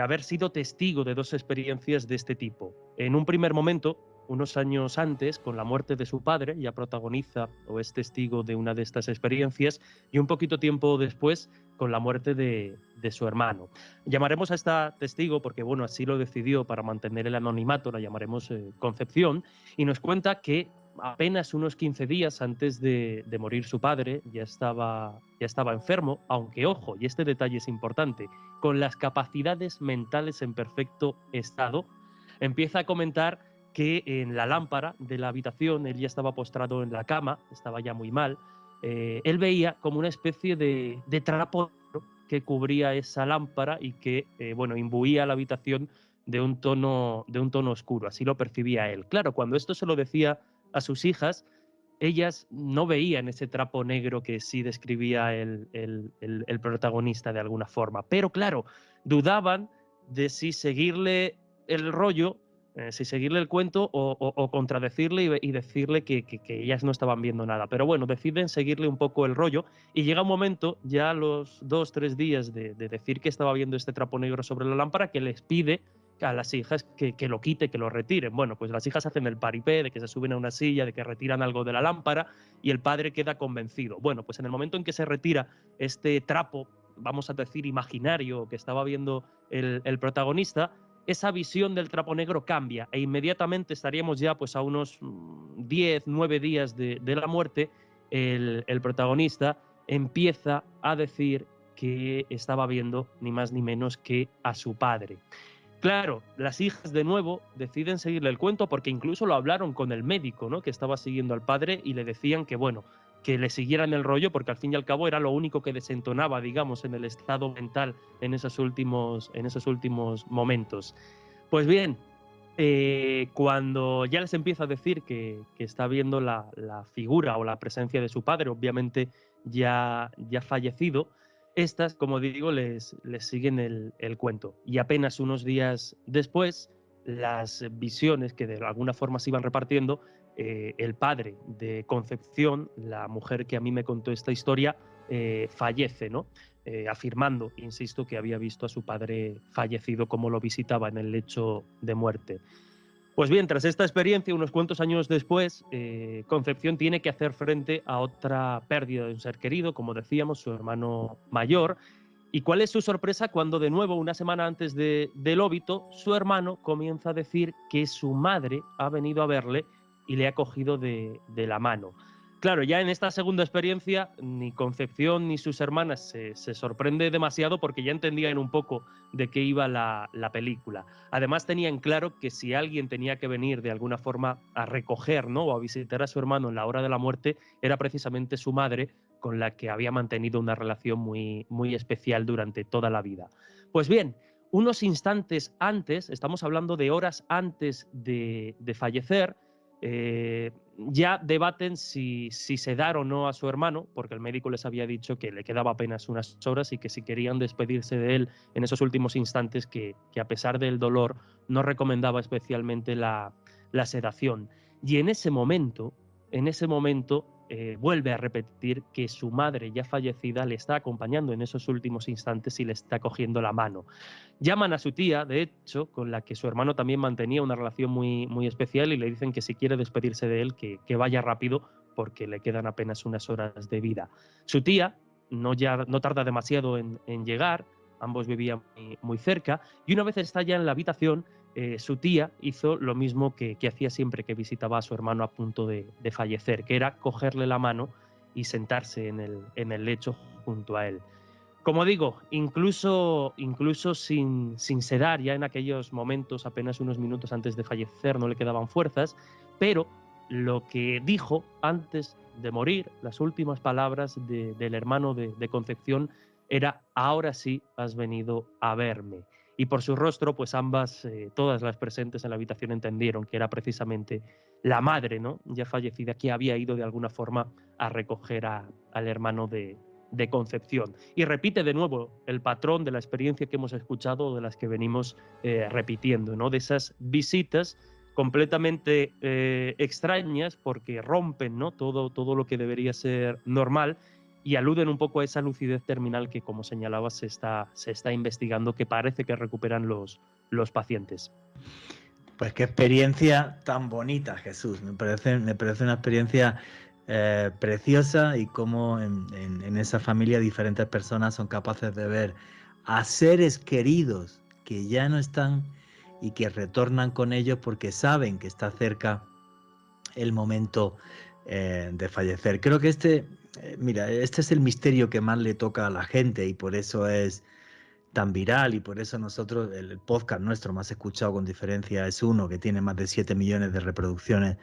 haber sido testigo de dos experiencias de este tipo. En un primer momento, unos años antes, con la muerte de su padre, ya protagoniza o es testigo de una de estas experiencias, y un poquito tiempo después, con la muerte de su hermano. Llamaremos a esta testigo, porque bueno, así lo decidió para mantener el anonimato, la llamaremos Concepción, y nos cuenta que apenas unos 15 días antes de morir su padre ya estaba enfermo, aunque ojo, y este detalle es importante, con las capacidades mentales en perfecto estado. Empieza a comentar que en la lámpara de la habitación, él ya estaba postrado en la cama, estaba ya muy mal, él veía como una especie de trapo que cubría esa lámpara y que bueno, imbuía la habitación de un tono oscuro, así lo percibía él. Claro, cuando esto se lo decía a sus hijas, ellas no veían ese trapo negro que sí describía el protagonista de alguna forma. Pero claro, dudaban de si seguirle el rollo si seguirle el cuento o contradecirle y decirle que ellas no estaban viendo nada. Pero bueno, deciden seguirle un poco el rollo y llega un momento, ya a los 2-3 días de decir que estaba viendo este trapo negro sobre la lámpara, que les pide a las hijas que lo quite, que lo retiren. Bueno, pues las hijas hacen el paripé de que se suben a una silla, de que retiran algo de la lámpara y el padre queda convencido. Bueno, pues en el momento en que se retira este trapo, vamos a decir imaginario, que estaba viendo el protagonista, esa visión del trapo negro cambia e inmediatamente estaríamos ya pues a unos 10, 9 días de la muerte. El protagonista empieza a decir que estaba viendo ni más ni menos que a su padre. Claro, las hijas de nuevo deciden seguirle el cuento porque incluso lo hablaron con el médico, ¿no?, que estaba siguiendo al padre y le decían que, bueno, que le siguieran el rollo porque al fin y al cabo era lo único que desentonaba, digamos, en el estado mental en esos últimos momentos. Pues bien, cuando ya les empieza a decir que está viendo la figura o la presencia de su padre, obviamente ya fallecido, estas, como digo, les siguen el cuento. Y apenas unos días después, las visiones que de alguna forma se iban repartiendo, el padre de Concepción, la mujer que a mí me contó esta historia, fallece, ¿no? Afirmando, insisto, que había visto a su padre fallecido como lo visitaba en el lecho de muerte. Pues bien, tras esta experiencia, unos cuantos años después, Concepción tiene que hacer frente a otra pérdida de un ser querido, como decíamos, su hermano mayor. ¿Y cuál es su sorpresa cuando de nuevo, una semana antes del óbito, su hermano comienza a decir que su madre ha venido a verle y le ha cogido de la mano? Claro, ya en esta segunda experiencia, ni Concepción ni sus hermanas se sorprende demasiado porque ya entendían un poco de qué iba la película. Además, tenían claro que si alguien tenía que venir de alguna forma a recoger, ¿no?, o a visitar a su hermano en la hora de la muerte, era precisamente su madre, con la que había mantenido una relación muy, muy especial durante toda la vida. Pues bien, unos instantes antes, estamos hablando de horas antes de fallecer, ya debaten si sedar o no a su hermano, porque el médico les había dicho que le quedaba apenas unas horas y que si querían despedirse de él en esos últimos instantes, que a pesar del dolor no recomendaba especialmente la sedación. Y en ese momento vuelve a repetir que su madre ya fallecida le está acompañando en esos últimos instantes y le está cogiendo la mano. Llaman a su tía, de hecho, con la que su hermano también mantenía una relación muy, muy especial, y le dicen que si quiere despedirse de él, que vaya rápido porque le quedan apenas unas horas de vida. Su tía no tarda demasiado en llegar, ambos vivían muy cerca, y una vez está ya en la habitación, su tía hizo lo mismo que hacía siempre que visitaba a su hermano a punto de fallecer, que era cogerle la mano y sentarse en el lecho junto a él. Como digo, incluso sin sedar, ya en aquellos momentos, apenas unos minutos antes de fallecer, no le quedaban fuerzas, pero lo que dijo antes de morir, las últimas palabras del hermano de Concepción, era: ahora sí has venido a verme. Y por su rostro, pues ambas, todas las presentes en la habitación, entendieron que era precisamente la madre, ¿no?, ya fallecida, que había ido de alguna forma a recoger al hermano de Concepción. Y repite de nuevo el patrón de la experiencia que hemos escuchado, de las que venimos repitiendo, ¿no?, de esas visitas completamente extrañas, porque rompen, ¿no?, todo lo que debería ser normal, y aluden un poco a esa lucidez terminal que, como señalabas, se está investigando, que parece que recuperan los pacientes. Pues qué experiencia tan bonita, Jesús. Me parece una experiencia preciosa, y cómo en esa familia diferentes personas son capaces de ver a seres queridos que ya no están y que retornan con ellos porque saben que está cerca el momento de fallecer. Creo que este es el misterio que más le toca a la gente, y por eso es tan viral, y por eso nosotros, el podcast nuestro más escuchado con diferencia es uno que tiene más de 7 millones de reproducciones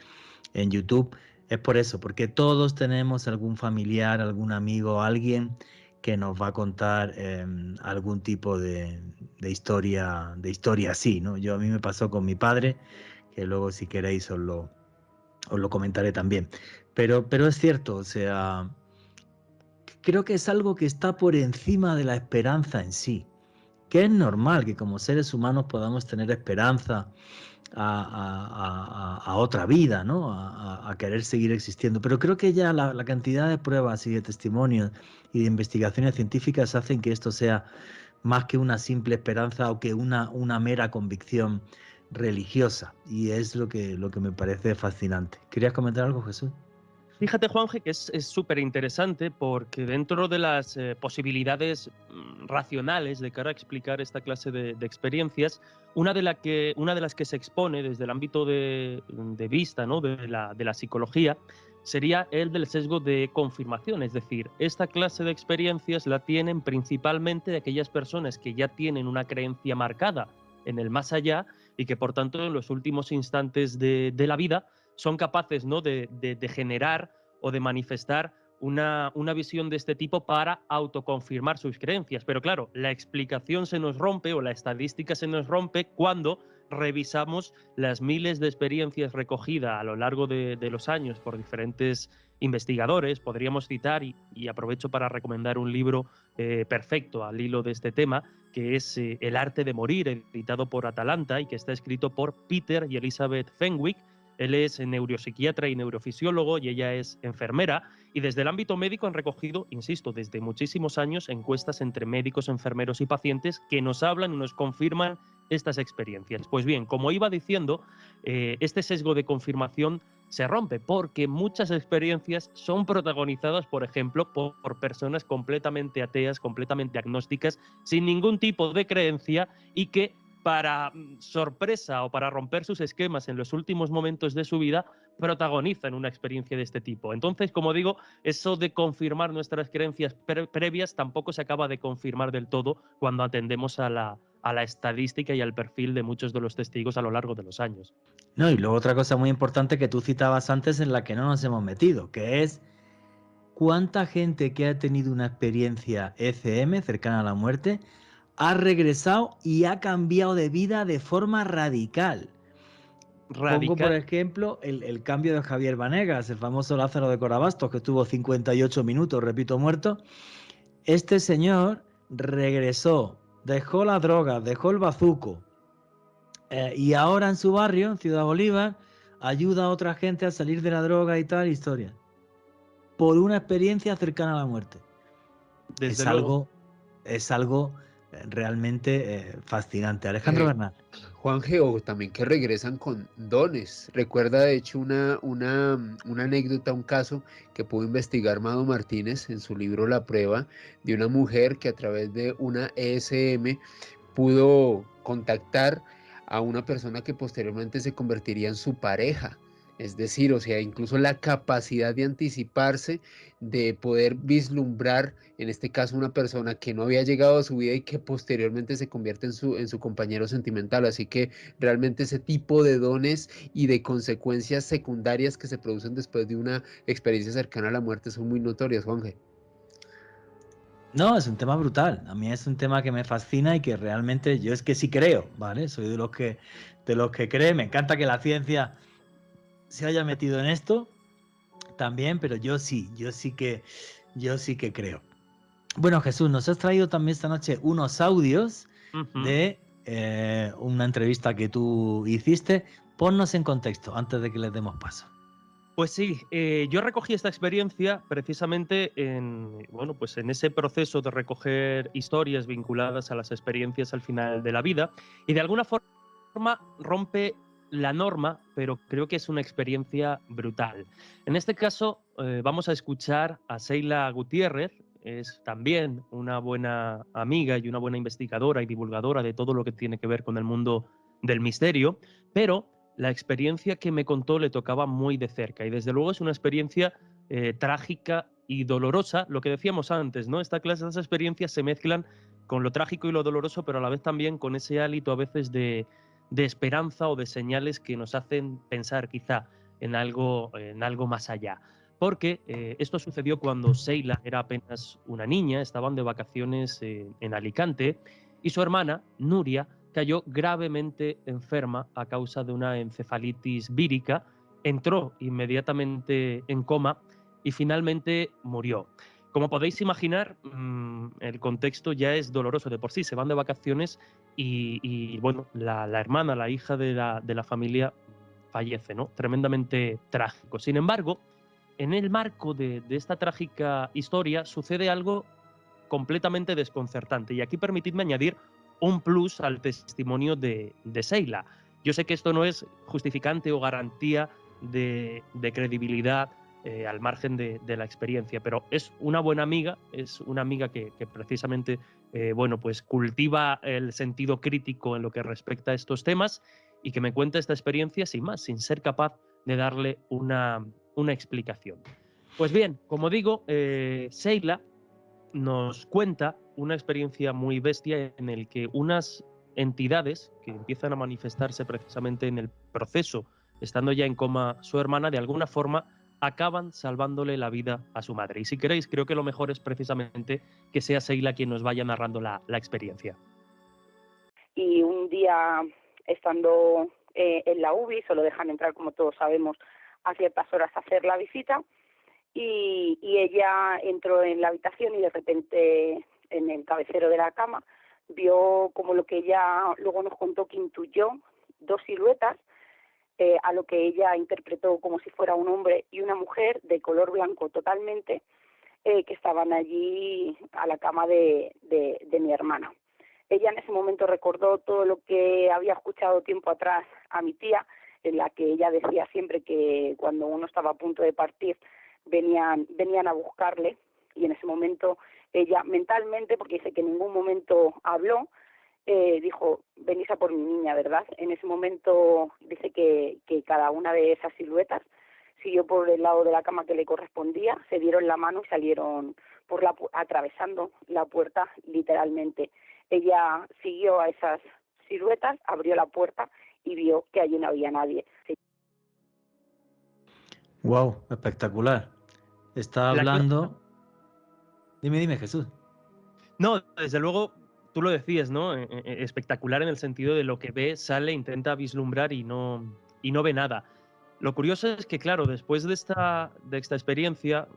en YouTube. Es por eso, porque todos tenemos algún familiar, algún amigo, alguien que nos va a contar algún tipo de historia así, ¿no? A mí me pasó con mi padre, que luego, si queréis, os lo comentaré también. Pero es cierto, o sea, creo que es algo que está por encima de la esperanza en sí, que es normal que como seres humanos podamos tener esperanza a otra vida, ¿no? A querer seguir existiendo. Pero creo que ya la cantidad de pruebas y de testimonios y de investigaciones científicas hacen que esto sea más que una simple esperanza o que una mera convicción religiosa. Y es lo que me parece fascinante. ¿Querías comentar algo, Jesús? Fíjate, Juanje, que es súper interesante porque dentro de las posibilidades racionales de cara a explicar esta clase de experiencias, una de las que se expone desde el ámbito de vista, ¿no? de la psicología sería el del sesgo de confirmación. Es decir, esta clase de experiencias la tienen principalmente aquellas personas que ya tienen una creencia marcada en el más allá y que por tanto en los últimos instantes de la vida son capaces, ¿no? de generar o de manifestar una visión de este tipo para autoconfirmar sus creencias. Pero claro, la explicación se nos rompe o la estadística se nos rompe cuando revisamos las miles de experiencias recogidas a lo largo de los años por diferentes investigadores. Podríamos citar, y aprovecho para recomendar un libro perfecto al hilo de este tema, que es El arte de morir, editado por Atalanta y que está escrito por Peter y Elizabeth Fenwick. Él es neuropsiquiatra y neurofisiólogo y ella es enfermera, y desde el ámbito médico han recogido, insisto, desde muchísimos años encuestas entre médicos, enfermeros y pacientes que nos hablan y nos confirman estas experiencias. Pues bien, como iba diciendo, este sesgo de confirmación se rompe porque muchas experiencias son protagonizadas, por ejemplo, por personas completamente ateas, completamente agnósticas, sin ningún tipo de creencia y que para sorpresa o para romper sus esquemas en los últimos momentos de su vida, protagonizan una experiencia de este tipo. Entonces, como digo, eso de confirmar nuestras creencias previas tampoco se acaba de confirmar del todo cuando atendemos a la estadística y al perfil de muchos de los testigos a lo largo de los años. No, y luego otra cosa muy importante que tú citabas antes en la que no nos hemos metido, que es cuánta gente que ha tenido una experiencia ECM cercana a la muerte ha regresado y ha cambiado de vida de forma radical. Pongo por ejemplo el cambio de Javier Vanegas, el famoso Lázaro de Corabastos, que estuvo 58 minutos, repito, muerto. Este señor regresó, dejó la droga, dejó el bazuco, y ahora en su barrio, en Ciudad Bolívar, ayuda a otra gente a salir de la droga y tal historia. Por una experiencia cercana a la muerte. Desde luego. Es algo realmente fascinante. Alejandro Bernal. Juan Geo, también que regresan con dones. Recuerda, de hecho, una anécdota, un caso que pudo investigar Mado Martínez en su libro La Prueba, de una mujer que a través de una ESM pudo contactar a una persona que posteriormente se convertiría en su pareja. Es decir, o sea, incluso la capacidad de anticiparse, de poder vislumbrar, en este caso, una persona que no había llegado a su vida y que posteriormente se convierte en su compañero sentimental. Así que realmente ese tipo de dones y de consecuencias secundarias que se producen después de una experiencia cercana a la muerte son muy notorias, Juanje. No, es un tema brutal. A mí es un tema que me fascina y que realmente yo es que sí creo, ¿vale? Soy de los que cree. Me encanta que la ciencia se haya metido en esto también, pero yo sí que creo. Bueno, Jesús, nos has traído también esta noche unos audios de una entrevista que tú hiciste. Ponnos en contexto antes de que les demos paso. Pues sí, yo recogí esta experiencia precisamente pues en ese proceso de recoger historias vinculadas a las experiencias al final de la vida, y de alguna forma rompe la norma, pero creo que es una experiencia brutal. En este caso vamos a escuchar a Seila Gutiérrez. Es también una buena amiga y una buena investigadora y divulgadora de todo lo que tiene que ver con el mundo del misterio, pero la experiencia que me contó le tocaba muy de cerca, y desde luego es una experiencia trágica y dolorosa, lo que decíamos antes, ¿no? Esta clase de esas experiencias se mezclan con lo trágico y lo doloroso, pero a la vez también con ese hálito a veces de esperanza o de señales que nos hacen pensar quizá en algo más allá. Porque esto sucedió cuando Seila era apenas una niña, estaban de vacaciones en Alicante, y su hermana, Nuria, cayó gravemente enferma a causa de una encefalitis vírica, entró inmediatamente en coma y finalmente murió. Como podéis imaginar, el contexto ya es doloroso de por sí. Se van de vacaciones y bueno, la hermana, la hija de la familia, fallece, ¿no? Tremendamente trágico. Sin embargo, en el marco de esta trágica historia sucede algo completamente desconcertante. Y aquí permitidme añadir un plus al testimonio de Sheila. Yo sé que esto no es justificante o garantía de credibilidad al margen de la experiencia, pero es una buena amiga, es una amiga que precisamente bueno, pues cultiva el sentido crítico en lo que respecta a estos temas y que me cuenta esta experiencia sin más, sin ser capaz de darle una explicación. Pues bien, como digo, Sheila nos cuenta una experiencia muy bestia en el que unas entidades que empiezan a manifestarse precisamente en el proceso, estando ya en coma su hermana, de alguna forma acaban salvándole la vida a su madre. Y si queréis, creo que lo mejor es precisamente que sea Sheila quien nos vaya narrando la experiencia. Y un día, estando en la UBI, solo dejan entrar, como todos sabemos, a ciertas horas a hacer la visita, y ella entró en la habitación y de repente en el cabecero de la cama vio, como lo que ella luego nos contó, que intuyó dos siluetas, a lo que ella interpretó como si fuera un hombre y una mujer de color blanco totalmente, que estaban allí a la cama de mi hermana. Ella en ese momento recordó todo lo que había escuchado tiempo atrás a mi tía, en la que ella decía siempre que cuando uno estaba a punto de partir venían a buscarle, y en ese momento ella mentalmente, porque dice que en ningún momento habló, dijo: venís a por mi niña, ¿verdad? En ese momento dice que cada una de esas siluetas siguió por el lado de la cama que le correspondía, se dieron la mano y salieron atravesando la puerta literalmente. Ella siguió a esas siluetas, abrió la puerta y vio que allí no había nadie. Sí. Wow, espectacular. Está hablando. Dime, Jesús. No, desde luego, tú lo decías, ¿no? Espectacular en el sentido de lo que ve, sale, intenta vislumbrar y no ve nada. Lo curioso es que, claro, después de esta experiencia,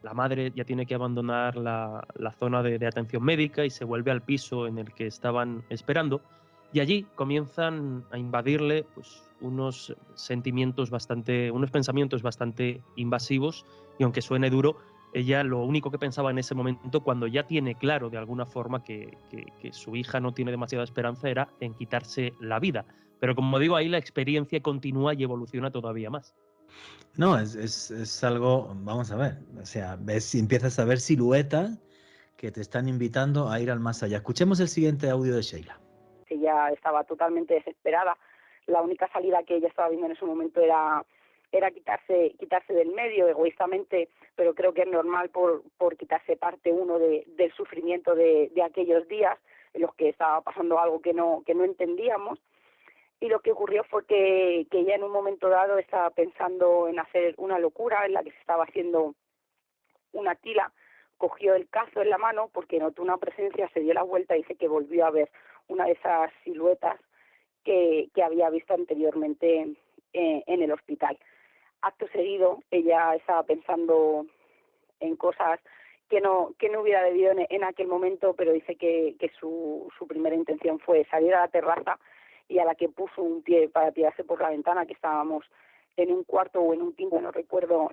la madre ya tiene que abandonar la zona de atención médica y se vuelve al piso en el que estaban esperando. Y allí comienzan a invadirle pues, unos pensamientos bastante invasivos, y aunque suene duro, ella lo único que pensaba en ese momento, cuando ya tiene claro de alguna forma que su hija no tiene demasiada esperanza, era en quitarse la vida. Pero como digo, ahí la experiencia continúa y evoluciona todavía más. No, es algo, vamos a ver, o sea, empiezas a ver siluetas que te están invitando a ir al más allá. Escuchemos el siguiente audio de Sheila. Ella estaba totalmente desesperada. La única salida que ella estaba viendo en ese momento era quitarse del medio egoístamente, pero creo que es normal por quitarse parte uno del sufrimiento de aquellos días en los que estaba pasando algo que no entendíamos. Y lo que ocurrió fue que ella en un momento dado estaba pensando en hacer una locura en la que se estaba haciendo una tila, cogió el cazo en la mano porque notó una presencia, se dio la vuelta y dice que volvió a ver una de esas siluetas que había visto anteriormente en el hospital. Acto seguido, ella estaba pensando en cosas que no hubiera debido en aquel momento, pero dice que su primera intención fue salir a la terraza, y a la que puso un pie para tirarse por la ventana, que estábamos en un cuarto o en un quinto, no recuerdo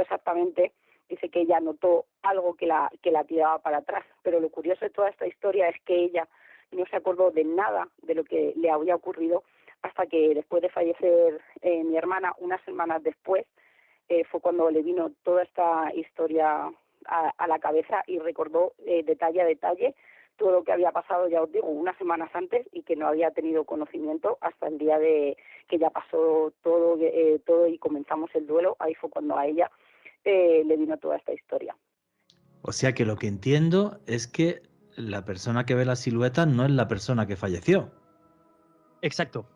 exactamente. Dice que ella notó algo que la tiraba para atrás, pero lo curioso de toda esta historia es que ella no se acordó de nada de lo que le había ocurrido hasta que, después de fallecer mi hermana, unas semanas después, fue cuando le vino toda esta historia a la cabeza y recordó detalle a detalle todo lo que había pasado, ya os digo, unas semanas antes, y que no había tenido conocimiento hasta el día de que ya pasó todo y comenzamos el duelo. Ahí fue cuando a ella le vino toda esta historia. O sea que lo que entiendo es que la persona que ve la silueta no es la persona que falleció. Exacto.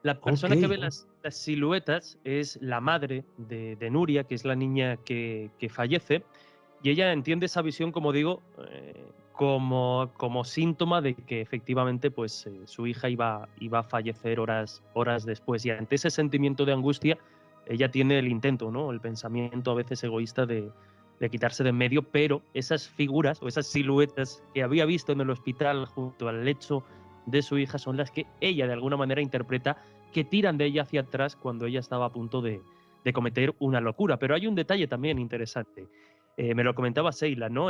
La persona que ve las siluetas es la madre de Nuria, que es la niña que fallece, y ella entiende esa visión, como digo, como síntoma de que efectivamente pues, su hija iba a fallecer horas después. Y ante ese sentimiento de angustia, ella tiene el intento, ¿no? El pensamiento a veces egoísta de quitarse de en medio, pero esas figuras o esas siluetas que había visto en el hospital junto al lecho de su hija son las que ella de alguna manera interpreta que tiran de ella hacia atrás cuando ella estaba a punto de cometer una locura. Pero hay un detalle también interesante. Me lo comentaba Sheila, ¿no?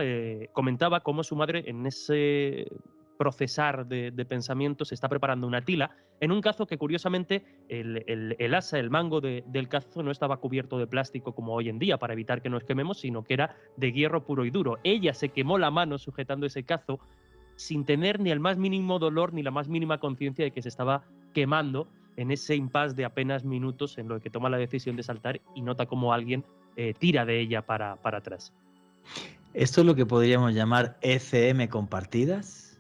Comentaba cómo su madre en ese procesar de pensamientos está preparando una tila en un cazo que curiosamente el asa, el mango del cazo no estaba cubierto de plástico como hoy en día para evitar que nos quememos, sino que era de hierro puro y duro. Ella se quemó la mano sujetando ese cazo sin tener ni el más mínimo dolor ni la más mínima conciencia de que se estaba quemando en ese impasse de apenas minutos en lo que toma la decisión de saltar y nota como alguien tira de ella para atrás. ¿Esto es lo que podríamos llamar ECM compartidas?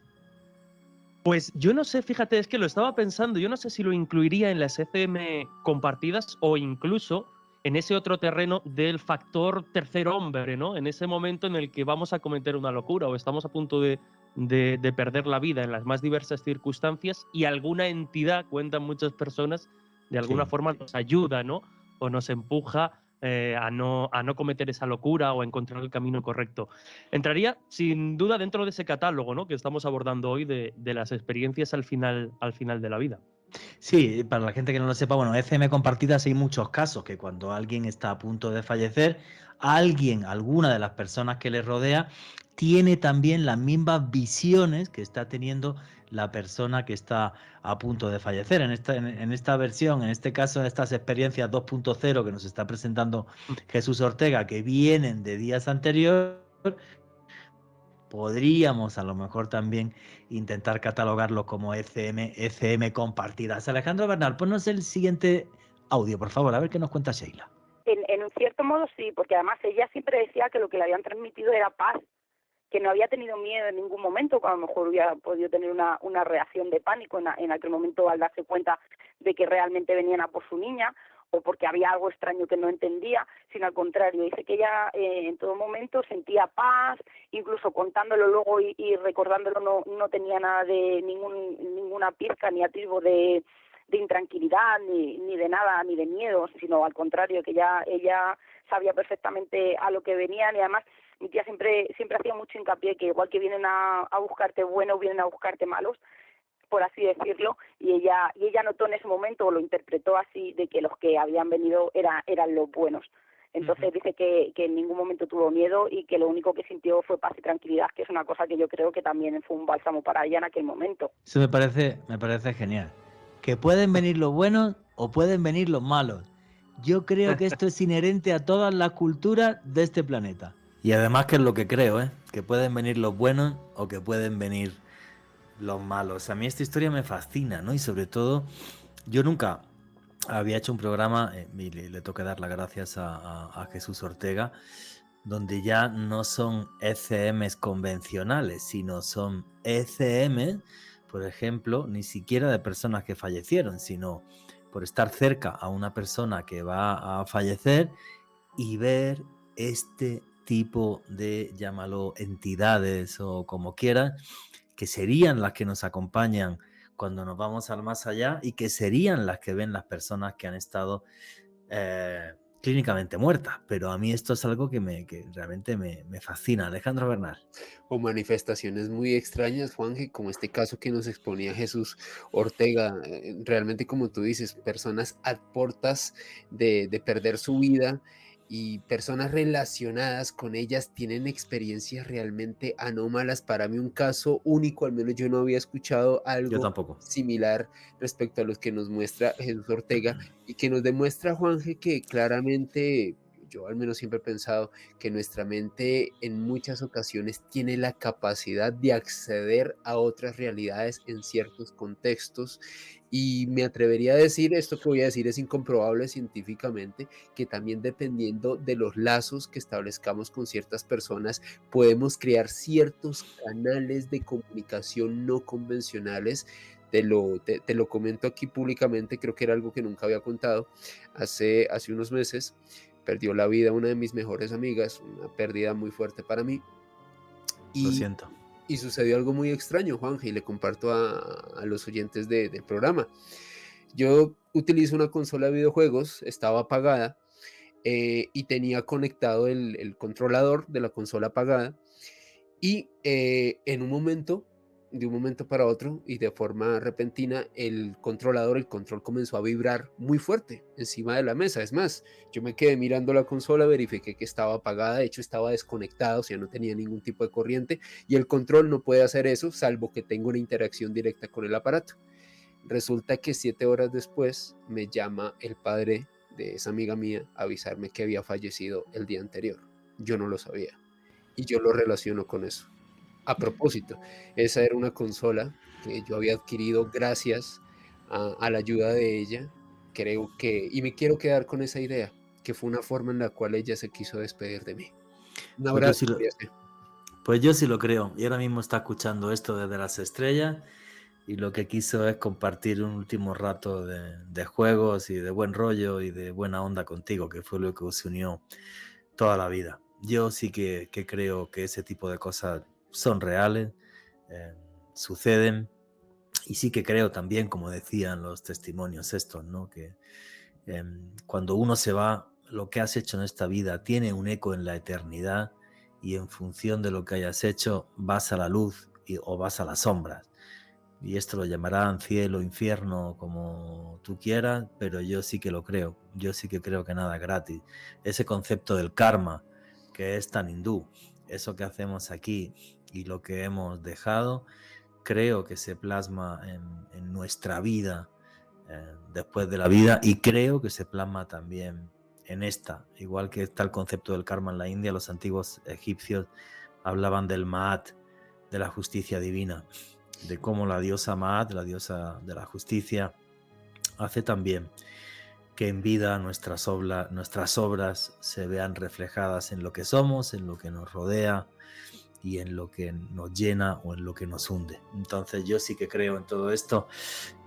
Pues yo no sé, fíjate, es que lo estaba pensando, yo no sé si lo incluiría en las ECM compartidas o incluso en ese otro terreno del factor tercer hombre, ¿no? En ese momento en el que vamos a cometer una locura o estamos a punto de perder la vida en las más diversas circunstancias y alguna entidad, cuentan muchas personas, de alguna forma nos ayuda, ¿no? O nos empuja a no cometer esa locura o a encontrar el camino correcto. Entraría sin duda dentro de ese catálogo, ¿no?, que estamos abordando hoy de las experiencias al final de la vida. Sí, para la gente que no lo sepa, bueno, ECM compartidas hay muchos casos que cuando alguien está a punto de fallecer, alguna de las personas que le rodea, tiene también las mismas visiones que está teniendo la persona que está a punto de fallecer. En esta versión, en este caso, en estas experiencias 2.0 que nos está presentando Jesús Ortega, que vienen de días anteriores, podríamos a lo mejor también intentar catalogarlo como ECM compartidas. Alejandro Bernal, ponnos el siguiente audio, por favor, a ver qué nos cuenta Sheila. En un cierto modo sí, porque además ella siempre decía que lo que le habían transmitido era paz, que no había tenido miedo en ningún momento, que a lo mejor hubiera podido tener una reacción de pánico en aquel momento al darse cuenta de que realmente venían a por su niña, o porque había algo extraño que no entendía, sino al contrario, dice que ella en todo momento sentía paz, incluso contándolo luego y recordándolo no tenía nada de ninguna pizca ni atisbo de intranquilidad, ni de nada, ni de miedo, sino al contrario, que ella sabía perfectamente a lo que venían. Y además mi tía siempre hacía mucho hincapié que igual que vienen a buscarte buenos, vienen a buscarte malos, por así decirlo, y ella notó en ese momento, o lo interpretó así, de que los que habían venido eran los buenos. Entonces dice que en ningún momento tuvo miedo y que lo único que sintió fue paz y tranquilidad, que es una cosa que yo creo que también fue un bálsamo para ella en aquel momento. Eso me parece genial. Que pueden venir los buenos o pueden venir los malos. Yo creo que esto es inherente a todas las culturas de este planeta. Y además que es lo que creo, que pueden venir los buenos o que pueden venir los malos. A mí esta historia me fascina, ¿no? Y sobre todo, yo nunca había hecho un programa, y le toca dar las gracias a Jesús Ortega, donde ya no son ECMs convencionales, sino son ECM, por ejemplo, ni siquiera de personas que fallecieron, sino por estar cerca a una persona que va a fallecer y ver este tipo de, llámalo, entidades o como quieras, que serían las que nos acompañan cuando nos vamos al más allá y que serían las que ven las personas que han estado clínicamente muertas. Pero a mí esto es algo que realmente me fascina. Alejandro Bernal. O manifestaciones muy extrañas, Juanje, como este caso que nos exponía Jesús Ortega. Realmente, como tú dices, personas a puertas de perder su vida, y personas relacionadas con ellas tienen experiencias realmente anómalas. Para mí un caso único, al menos yo no había escuchado algo similar respecto a los que nos muestra Jesús Ortega, y que nos demuestra, Juanje, que claramente, yo al menos siempre he pensado que nuestra mente en muchas ocasiones tiene la capacidad de acceder a otras realidades en ciertos contextos, y me atrevería a decir, esto que voy a decir es incomprobable científicamente, que también dependiendo de los lazos que establezcamos con ciertas personas, podemos crear ciertos canales de comunicación no convencionales. Te lo comento aquí públicamente, creo que era algo que nunca había contado. Hace unos meses perdió la vida una de mis mejores amigas, una pérdida muy fuerte para mí. Lo siento. Y sucedió algo muy extraño, Juanje, y le comparto a los oyentes del programa. Yo utilizo una consola de videojuegos, estaba apagada, y tenía conectado el controlador de la consola apagada y en un momento, de un momento para otro y de forma repentina, el control comenzó a vibrar muy fuerte encima de la mesa. Es más, yo me quedé mirando la consola, verifiqué que estaba apagada, de hecho estaba desconectada, o sea, no tenía ningún tipo de corriente y el control no puede hacer eso salvo que tenga una interacción directa con el aparato. Resulta que 7 horas después me llama el padre de esa amiga mía a avisarme que había fallecido el día anterior. Yo no lo sabía y yo lo relaciono con eso. A propósito, esa era una consola que yo había adquirido gracias a la ayuda de ella. Creo que, y me quiero quedar con esa idea, que fue una forma en la cual ella se quiso despedir de mí. Un Pues yo abrazo, sí lo, María C. pues yo sí lo creo. Y ahora mismo está escuchando esto desde las estrellas y lo que quiso es compartir un último rato de juegos y de buen rollo y de buena onda contigo, que fue lo que os unió toda la vida. Yo sí que creo que ese tipo de cosas son reales, eh, suceden, y sí que creo también, como decían los testimonios estos, ¿no? Que cuando uno se va, lo que has hecho en esta vida tiene un eco en la eternidad y en función de lo que hayas hecho vas a la luz o vas a las sombras. Y esto lo llamarán cielo, infierno, como tú quieras, pero yo sí que lo creo. Yo sí que creo que nada es gratis. Ese concepto del karma, que es tan hindú, eso que hacemos aquí y lo que hemos dejado, creo que se plasma en nuestra vida después de la vida, y creo que se plasma también en esta. Igual que está el concepto del karma en la India, los antiguos egipcios hablaban del Maat, de la justicia divina, de cómo la diosa Maat, la diosa de la justicia, hace también que en vida nuestras obras se vean reflejadas en lo que somos, en lo que nos rodea y en lo que nos llena o en lo que nos hunde. Entonces yo sí que creo en todo esto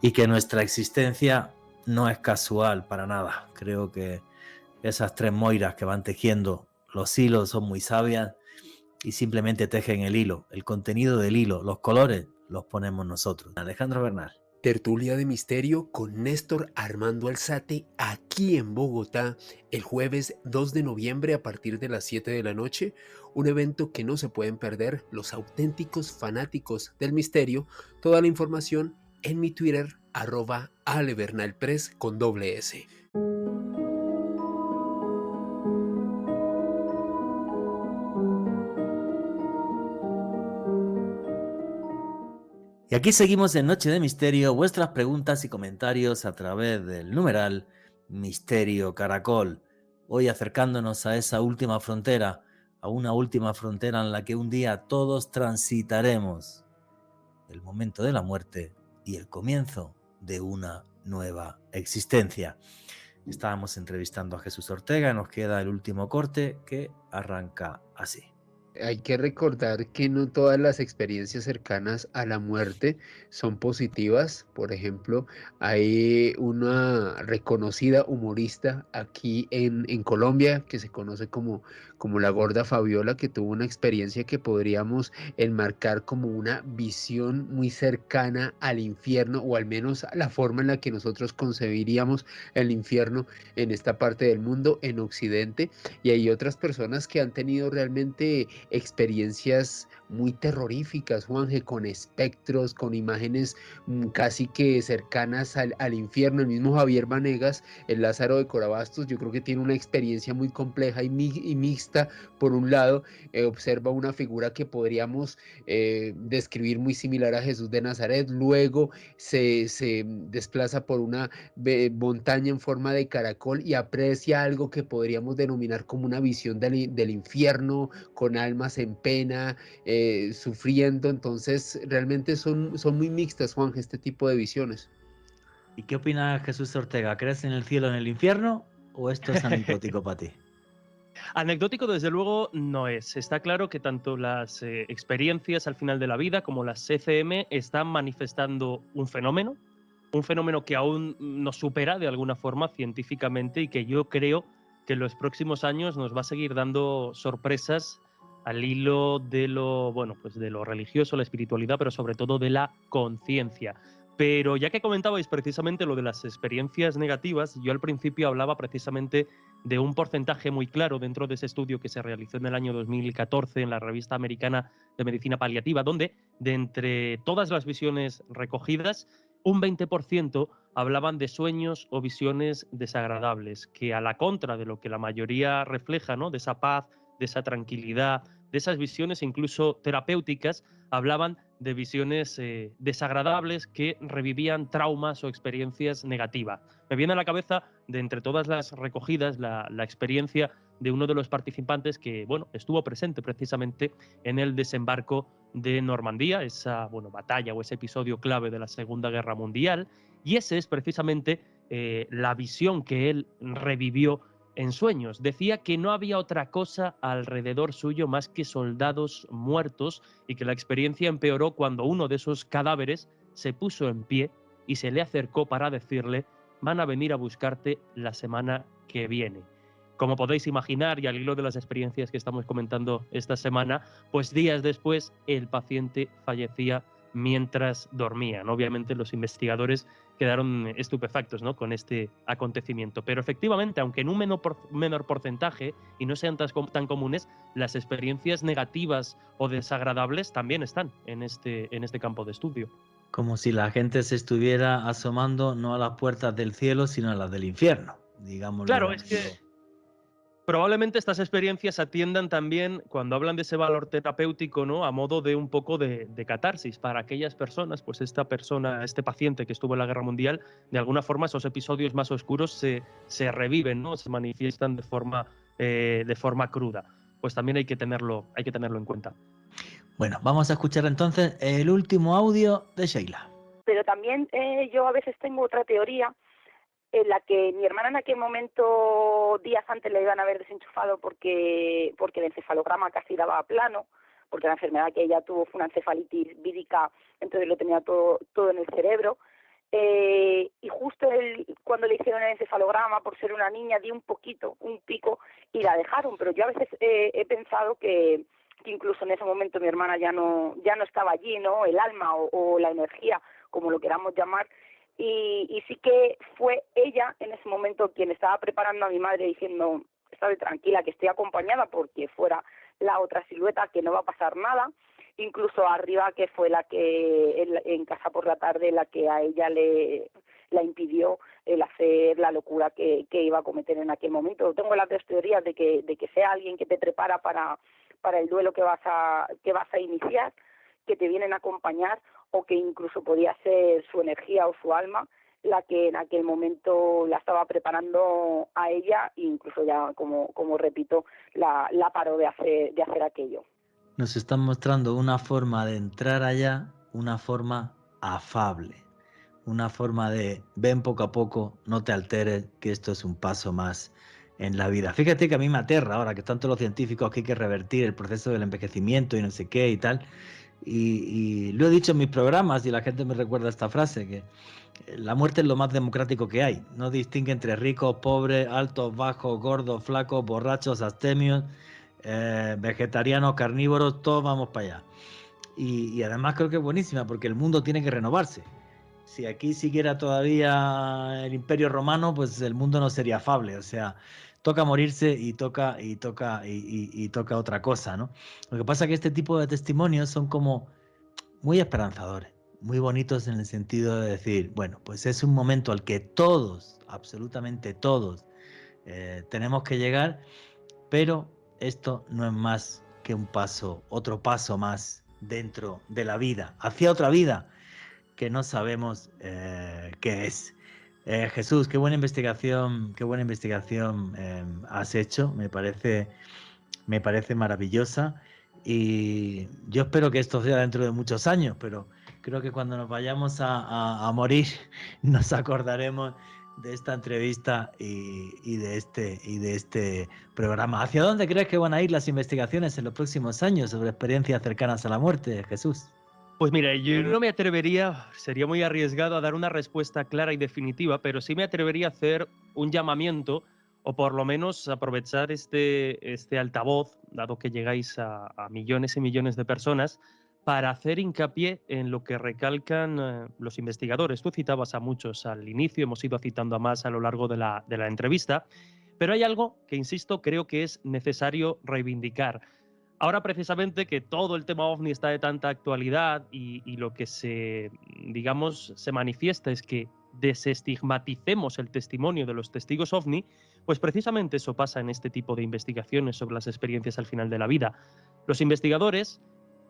y que nuestra existencia no es casual para nada. Creo que esas tres moiras que van tejiendo los hilos son muy sabias y simplemente tejen el hilo, el contenido del hilo, los colores los ponemos nosotros. Alejandro Bernal. Tertulia de Misterio con Néstor Armando Alzate aquí en Bogotá el jueves 2 de noviembre a partir de las 7 de la noche, un evento que no se pueden perder los auténticos fanáticos del misterio. Toda la información en mi Twitter @alebernalpress con doble S. Y aquí seguimos en Noche de Misterio, vuestras preguntas y comentarios a través del numeral Misterio Caracol. Hoy acercándonos a esa última frontera, a una última frontera en la que un día todos transitaremos el momento de la muerte y el comienzo de una nueva existencia. Estábamos entrevistando a Jesús Ortega, nos queda el último corte que arranca así. Hay que recordar que no todas las experiencias cercanas a la muerte son positivas. Por ejemplo, hay una reconocida humorista aquí en Colombia que se conoce como la Gorda Fabiola, que tuvo una experiencia que podríamos enmarcar como una visión muy cercana al infierno, o al menos a la forma en la que nosotros concebiríamos el infierno en esta parte del mundo, en Occidente. Y hay otras personas que han tenido realmente experiencias muy terroríficas, Juanje, con espectros, con imágenes casi que cercanas al infierno. El mismo Javier Vanegas, el Lázaro de Corabastos, yo creo que tiene una experiencia muy compleja y mixta. Por un lado, observa una figura que podríamos describir muy similar a Jesús de Nazaret, luego se desplaza por una montaña en forma de caracol y aprecia algo que podríamos denominar como una visión del infierno, con almas en pena, sufriendo. Entonces realmente son muy mixtas, Juan, este tipo de visiones. ¿Y qué opina Jesús Ortega? ¿Crees en el cielo, en el infierno, o esto es anecdótico para ti? Anecdótico, desde luego, no es. Está claro que tanto las experiencias al final de la vida como las CCM están manifestando un fenómeno que aún nos supera de alguna forma científicamente y que yo creo que en los próximos años nos va a seguir dando sorpresas al hilo de lo, bueno, pues de lo religioso, la espiritualidad, pero sobre todo de la conciencia. Pero ya que comentabais precisamente lo de las experiencias negativas, yo al principio hablaba precisamente de un porcentaje muy claro dentro de ese estudio que se realizó en el año 2014 en la revista americana de medicina paliativa, donde de entre todas las visiones recogidas, un 20% hablaban de sueños o visiones desagradables, que a la contra de lo que la mayoría refleja, ¿no? De esa paz, de esa tranquilidad, de esas visiones incluso terapéuticas, hablaban de visiones desagradables que revivían traumas o experiencias negativas. Me viene a la cabeza, de entre todas las recogidas, la experiencia de uno de los participantes que, bueno, estuvo presente precisamente en el desembarco de Normandía, esa, bueno, batalla o ese episodio clave de la Segunda Guerra Mundial, y ese es precisamente la visión que él revivió en sueños. Decía que no había otra cosa alrededor suyo más que soldados muertos y que la experiencia empeoró cuando uno de esos cadáveres se puso en pie y se le acercó para decirle: van a venir a buscarte la semana que viene. Como podéis imaginar, y al hilo de las experiencias que estamos comentando esta semana, pues días después el paciente fallecía mientras dormían. Obviamente los investigadores quedaron estupefactos, ¿no?, con este acontecimiento. Pero efectivamente, aunque en un menor porcentaje y no sean tan comunes, las experiencias negativas o desagradables también están en este campo de estudio. Como si la gente se estuviera asomando no a las puertas del cielo, sino a las del infierno, digámoslo. Claro, es que probablemente estas experiencias atiendan también, cuando hablan de ese valor terapéutico, ¿no?, a modo de un poco de catarsis para aquellas personas, pues este paciente que estuvo en la Guerra Mundial, de alguna forma esos episodios más oscuros se reviven, ¿no?, se manifiestan de forma cruda. Pues también hay que tenerlo en cuenta. Bueno, vamos a escuchar entonces el último audio de Sheila. Pero también yo a veces tengo otra teoría en la que mi hermana en aquel momento, días antes, le iban a haber desenchufado porque el encefalograma casi daba plano, porque la enfermedad que ella tuvo fue una encefalitis vírica, entonces lo tenía todo en el cerebro. Y justo cuando le hicieron el encefalograma, por ser una niña, dio un pico, y la dejaron. Pero yo a veces he pensado que incluso en ese momento mi hermana ya no estaba allí, ¿no? El alma o la energía, como lo queramos llamar. Y sí que fue ella en ese momento quien estaba preparando a mi madre, diciendo: estate tranquila, que estoy acompañada, porque fuera la otra silueta, que no va a pasar nada. Incluso arriba, que fue la que en casa por la tarde, la que a ella la impidió el hacer la locura que iba a cometer en aquel momento. Tengo las dos teorías de que sea alguien que te prepara para el duelo que vas a iniciar, que te vienen a acompañar, o que incluso podía ser su energía o su alma la que en aquel momento la estaba preparando a ella, e incluso ya, como repito, la paró de hacer aquello. Nos están mostrando una forma de entrar allá, una forma afable, una forma de ven poco a poco, no te alteres, que esto es un paso más en la vida. Fíjate que a mí me aterra ahora que están todos los científicos que hay que revertir el proceso del envejecimiento y no sé qué y tal. Y lo he dicho en mis programas y la gente me recuerda esta frase, que la muerte es lo más democrático que hay. No distingue entre ricos, pobres, altos, bajos, gordos, flacos, borrachos, abstemios, vegetarianos, carnívoros, todos vamos para allá. Y además creo que es buenísima, porque el mundo tiene que renovarse. Si aquí siguiera todavía el Imperio Romano, pues el mundo no sería afable. O sea, toca morirse y toca otra cosa, ¿no? Lo que pasa es que este tipo de testimonios son como muy esperanzadores, muy bonitos, en el sentido de decir, bueno, pues es un momento al que todos, absolutamente todos, tenemos que llegar, pero esto no es más que otro paso más dentro de la vida, hacia otra vida que no sabemos qué es. Jesús, qué buena investigación has hecho, me parece maravillosa, y yo espero que esto sea dentro de muchos años, pero creo que cuando nos vayamos a morir nos acordaremos de esta entrevista y de este programa. ¿Hacia dónde crees que van a ir las investigaciones en los próximos años sobre experiencias cercanas a la muerte, Jesús? Pues mira, yo no me atrevería, sería muy arriesgado a dar una respuesta clara y definitiva, pero sí me atrevería a hacer un llamamiento, o por lo menos aprovechar este altavoz, dado que llegáis a millones y millones de personas, para hacer hincapié en lo que recalcan los investigadores. Tú citabas a muchos al inicio, hemos ido citando a más a lo largo de la entrevista, pero hay algo que, insisto, creo que es necesario reivindicar. Ahora precisamente que todo el tema OVNI está de tanta actualidad y lo que se manifiesta es que desestigmaticemos el testimonio de los testigos OVNI, pues precisamente eso pasa en este tipo de investigaciones sobre las experiencias al final de la vida. Los investigadores,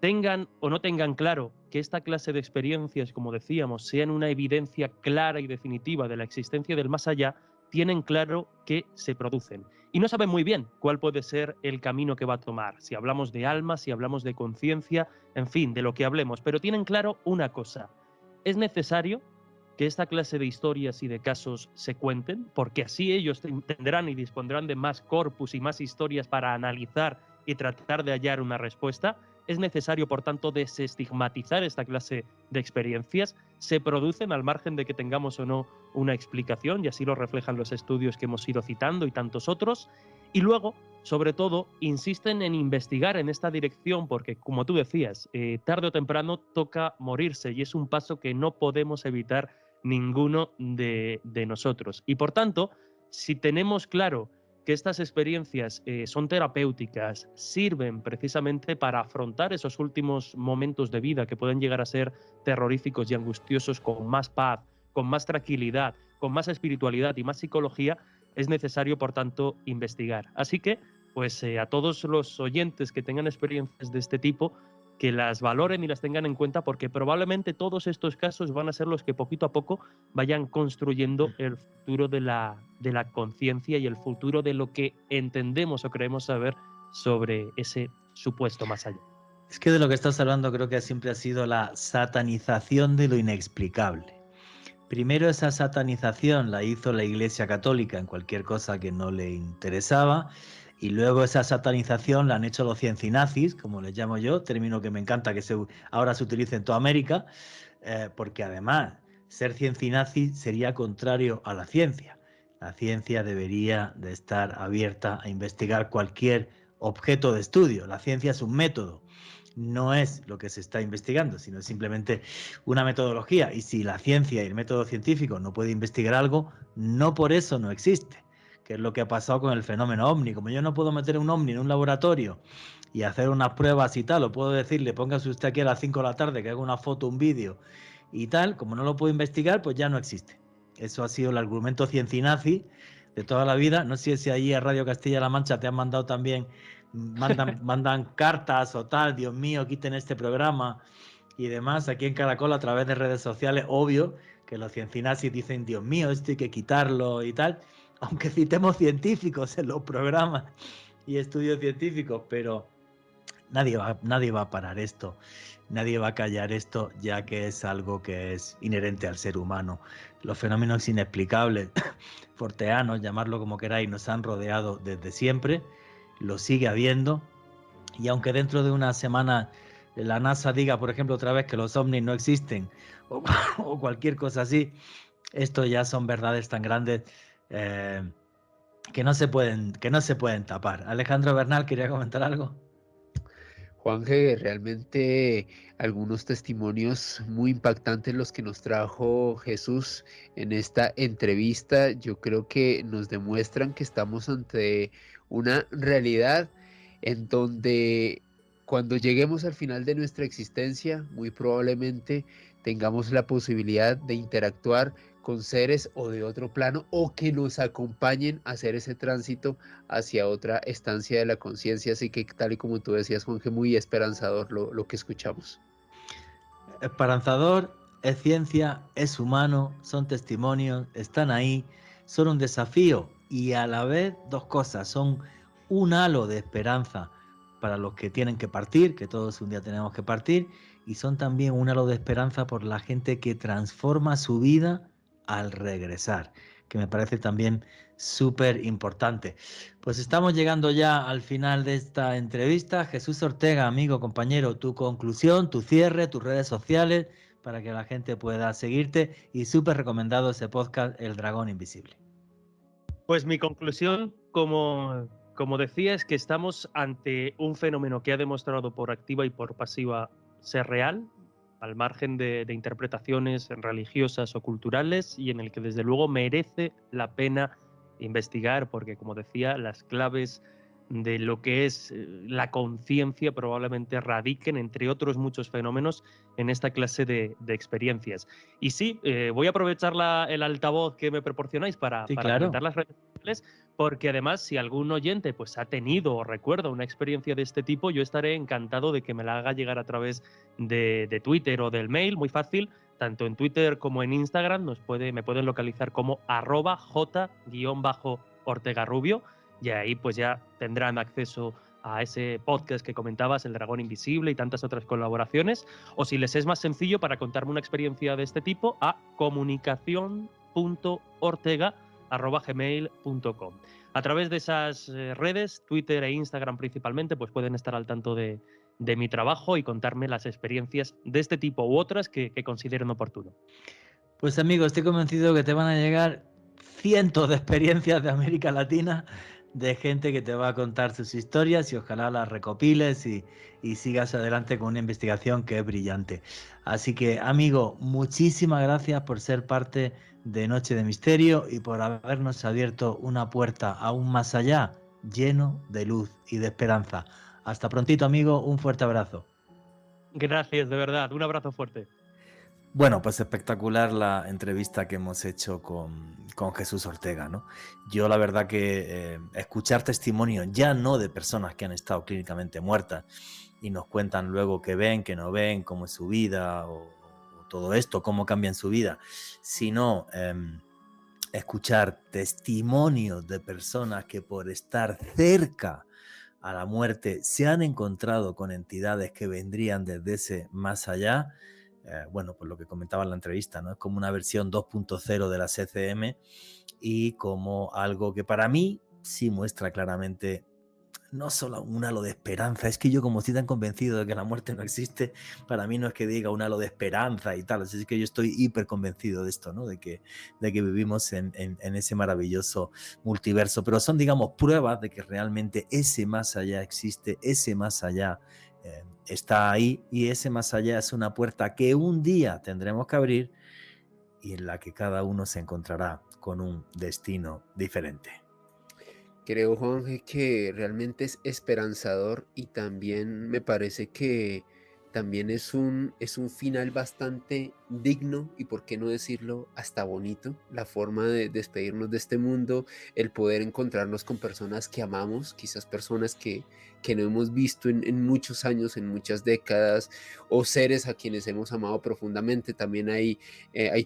tengan o no tengan claro que esta clase de experiencias, como decíamos, sean una evidencia clara y definitiva de la existencia del más allá, tienen claro que se producen. Y no saben muy bien cuál puede ser el camino que va a tomar, si hablamos de alma, si hablamos de conciencia, en fin, de lo que hablemos, pero tienen claro una cosa: es necesario que esta clase de historias y de casos se cuenten, porque así ellos tendrán y dispondrán de más corpus y más historias para analizar y tratar de hallar una respuesta. Es necesario, por tanto, desestigmatizar esta clase de experiencias. Se producen al margen de que tengamos o no una explicación, y así lo reflejan los estudios que hemos ido citando y tantos otros. Y luego, sobre todo, insisten en investigar en esta dirección porque, como tú decías, tarde o temprano toca morirse, y es un paso que no podemos evitar ninguno de nosotros. Y por tanto, si tenemos claro que estas experiencias son terapéuticas, sirven precisamente para afrontar esos últimos momentos de vida que pueden llegar a ser terroríficos y angustiosos con más paz, con más tranquilidad, con más espiritualidad y más psicología, es necesario, por tanto, investigar. Así que, pues a todos los oyentes que tengan experiencias de este tipo, que las valoren y las tengan en cuenta, porque probablemente todos estos casos van a ser los que poquito a poco vayan construyendo el futuro de la conciencia y el futuro de lo que entendemos o creemos saber sobre ese supuesto más allá. Es que de lo que estás hablando creo que siempre ha sido la satanización de lo inexplicable. Primero esa satanización la hizo la Iglesia Católica en cualquier cosa que no le interesaba, y luego esa satanización la han hecho los ciencinazis, como les llamo yo, término que me encanta que ahora se utilice en toda América, porque además ser ciencinazis sería contrario a la ciencia. La ciencia debería de estar abierta a investigar cualquier objeto de estudio. La ciencia es un método, no es lo que se está investigando, sino simplemente una metodología. Y si la ciencia y el método científico no puede investigar algo, no por eso no existe, que es lo que ha pasado con el fenómeno OVNI. Como yo no puedo meter un OVNI en un laboratorio y hacer unas pruebas y tal, o puedo decirle, póngase usted aquí a las 5 de la tarde que haga una foto, un vídeo y tal, como no lo puedo investigar, pues ya no existe. Eso ha sido el argumento cientinazi de toda la vida. No sé si allí a Radio Castilla-La Mancha te han mandado también, mandan cartas o tal, Dios mío, quiten este programa y demás. Aquí en Caracol, a través de redes sociales, obvio que los ciencinazis dicen, Dios mío, esto hay que quitarlo y tal, aunque citemos científicos en los programas y estudios científicos, pero nadie va a parar esto, nadie va a callar esto, ya que es algo que es inherente al ser humano. Los fenómenos inexplicables, forteanos, llamarlo como queráis, nos han rodeado desde siempre, lo sigue habiendo, y aunque dentro de una semana la NASA diga, por ejemplo, otra vez que los ovnis no existen o cualquier cosa así, esto ya son verdades tan grandes que no se pueden tapar. Alejandro Bernal, ¿quería comentar algo? Juanje, realmente algunos testimonios muy impactantes los que nos trajo Jesús en esta entrevista. Yo creo que nos demuestran que estamos ante una realidad en donde cuando lleguemos al final de nuestra existencia, muy probablemente tengamos la posibilidad de interactuar con seres o de otro plano o que nos acompañen a hacer ese tránsito hacia otra estancia de la conciencia. Así que tal y como tú decías, Juanje, muy esperanzador lo que escuchamos. Esperanzador, es ciencia, es humano, son testimonios, están ahí, son un desafío y a la vez dos cosas, son un halo de esperanza para los que tienen que partir, que todos un día tenemos que partir, y son también un halo de esperanza por la gente que transforma su vida al regresar, que me parece también súper importante. Pues estamos llegando ya al final de esta entrevista. Jesús Ortega, amigo, compañero, tu conclusión, tu cierre, tus redes sociales, para que la gente pueda seguirte, y súper recomendado ese podcast, El Dragón Invisible. Pues mi conclusión, como decía, es que estamos ante un fenómeno que ha demostrado por activa y por pasiva ser real, al margen de interpretaciones religiosas o culturales, y en el que desde luego merece la pena investigar, porque como decía, las claves de lo que es la conciencia probablemente radiquen, entre otros muchos fenómenos, en esta clase de experiencias. Y sí, voy a aprovechar el altavoz que me proporcionáis para claro. comentar las redes sociales, porque además, si algún oyente pues, ha tenido o recuerda una experiencia de este tipo, yo estaré encantado de que me la haga llegar a través de Twitter o del mail, muy fácil. Tanto en Twitter como en Instagram me pueden localizar como @j_ortegarubio, y ahí pues ya tendrán acceso a ese podcast que comentabas, El Dragón Invisible, y tantas otras colaboraciones. O si les es más sencillo, para contarme una experiencia de este tipo, a comunicacion.ortega@gmail.com. A través de esas redes, Twitter e Instagram principalmente, pues pueden estar al tanto de mi trabajo y contarme las experiencias de este tipo u otras que consideren oportuno. Pues amigo, estoy convencido que te van a llegar cientos de experiencias de América Latina, de gente que te va a contar sus historias, y ojalá las recopiles y sigas adelante con una investigación que es brillante. Así que, amigo, muchísimas gracias por ser parte de Noche de Misterio y por habernos abierto una puerta aún más allá, lleno de luz y de esperanza. Hasta prontito, amigo, un fuerte abrazo. Gracias, de verdad, un abrazo fuerte. Bueno, pues espectacular la entrevista que hemos hecho con Jesús Ortega, ¿no? Yo la verdad que escuchar testimonios ya no de personas que han estado clínicamente muertas y nos cuentan luego qué ven, qué no ven, cómo es su vida o todo esto, cómo cambian su vida, sino escuchar testimonios de personas que por estar cerca a la muerte se han encontrado con entidades que vendrían desde ese más allá. Bueno, pues lo que comentaba en la entrevista, ¿no? Es como una versión 2.0 de la CCM y como algo que para mí sí muestra claramente no solo un halo de esperanza. Es que yo, como estoy tan convencido de que la muerte no existe, para mí no es que diga un halo de esperanza y tal, es que yo estoy hiper convencido de esto, ¿no? De que vivimos en ese maravilloso multiverso, pero son, digamos, pruebas de que realmente ese más allá existe, ese más allá está ahí, y ese más allá es una puerta que un día tendremos que abrir y en la que cada uno se encontrará con un destino diferente. Creo, Juanje, que realmente es esperanzador, y también me parece que también es un final bastante digno, y por qué no decirlo, hasta bonito, la forma de despedirnos de este mundo, el poder encontrarnos con personas que amamos, quizás personas que no hemos visto en muchos años, en muchas décadas, o seres a quienes hemos amado profundamente. También hay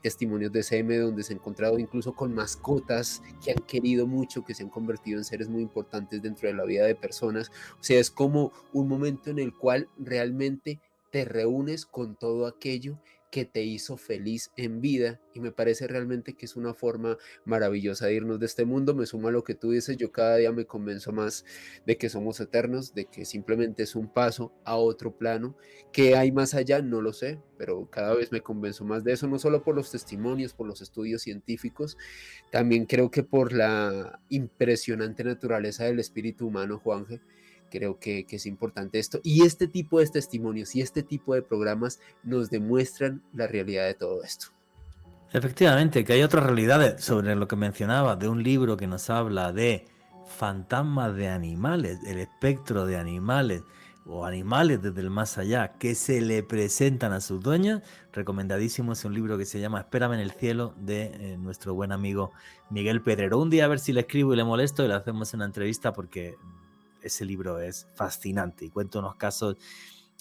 testimonios de CM donde se ha encontrado incluso con mascotas que han querido mucho, que se han convertido en seres muy importantes dentro de la vida de personas. O sea, es como un momento en el cual realmente te reúnes con todo aquello que te hizo feliz en vida, y me parece realmente que es una forma maravillosa de irnos de este mundo. Me suma a lo que tú dices, yo cada día me convenzo más de que somos eternos, de que simplemente es un paso a otro plano. ¿Qué hay más allá? No lo sé, pero cada vez me convenzo más de eso, no solo por los testimonios, por los estudios científicos, también creo que por la impresionante naturaleza del espíritu humano, Juanje. Creo que es importante esto, y este tipo de testimonios y este tipo de programas nos demuestran la realidad de todo esto. Efectivamente, que hay otras realidades sobre lo que mencionaba, de un libro que nos habla de fantasmas de animales, el espectro de animales o animales desde el más allá que se le presentan a sus dueños. Recomendadísimo, es un libro que se llama Espérame en el cielo, de nuestro buen amigo Miguel Pedrero. Un día a ver si le escribo y le molesto y le hacemos una entrevista, porque ese libro es fascinante y cuenta unos casos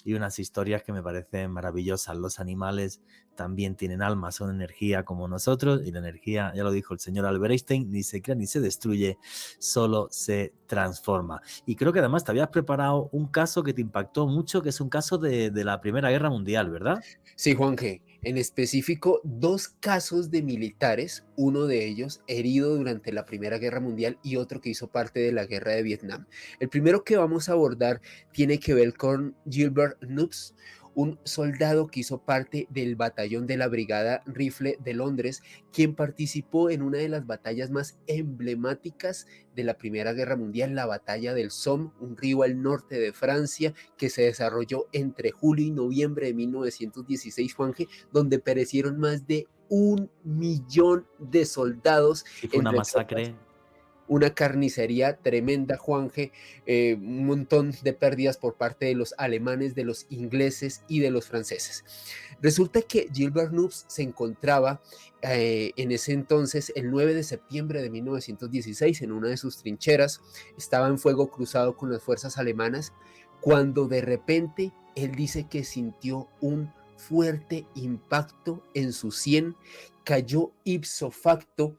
y unas historias que me parecen maravillosas. Los animales también tienen alma, son energía como nosotros, y la energía, ya lo dijo el señor Albert Einstein, ni se crea ni se destruye, solo se transforma. Y creo que además te habías preparado un caso que te impactó mucho, que es un caso de la Primera Guerra Mundial, ¿verdad? Sí, Juanje, en específico 2 casos de militares, uno de ellos herido durante la Primera Guerra Mundial y otro que hizo parte de la Guerra de Vietnam. El primero que vamos a abordar tiene que ver con Gilbert Nupes, un soldado que hizo parte del batallón de la Brigada Rifle de Londres, quien participó en una de las batallas más emblemáticas de la Primera Guerra Mundial, la batalla del Somme, un río al norte de Francia que se desarrolló entre julio y noviembre de 1916, Juanje, donde perecieron más de 1 millón de soldados. Y fue una entre masacre. una carnicería tremenda, Juanje, un montón de pérdidas por parte de los alemanes, de los ingleses y de los franceses. Resulta que Gilbert Nupes se encontraba en ese entonces, el 9 de septiembre de 1916, en una de sus trincheras, estaba en fuego cruzado con las fuerzas alemanas, cuando de repente él dice que sintió un fuerte impacto en su sien, cayó ipso facto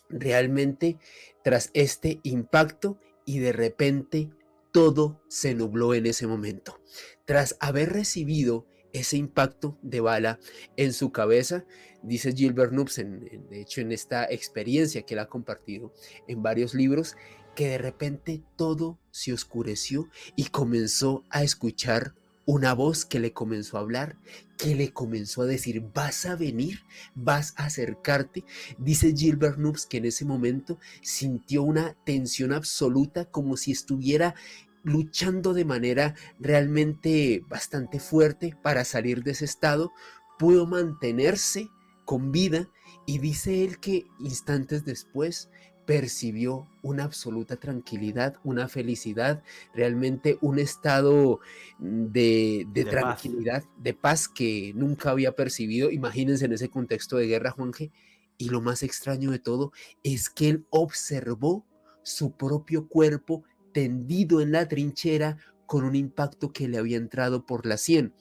realmente tras este impacto y de repente todo se nubló en ese momento. Tras haber recibido ese impacto de bala en su cabeza, dice Gilbert Nupes, de hecho en esta experiencia que él ha compartido en varios libros, que de repente todo se oscureció y comenzó a escuchar una voz que le comenzó a hablar, que le comenzó a decir: vas a venir, vas a acercarte. Dice Gilbert Nupes que en ese momento sintió una tensión absoluta, como si estuviera luchando de manera realmente bastante fuerte para salir de ese estado. Pudo mantenerse con vida y dice él que instantes después percibió una absoluta tranquilidad, una felicidad, realmente un estado de tranquilidad, Paz. de paz que nunca había percibido. Imagínense en ese contexto de guerra, Juanje. Y lo más extraño de todo es que él observó su propio cuerpo tendido en la trinchera con un impacto que le había entrado por la sien.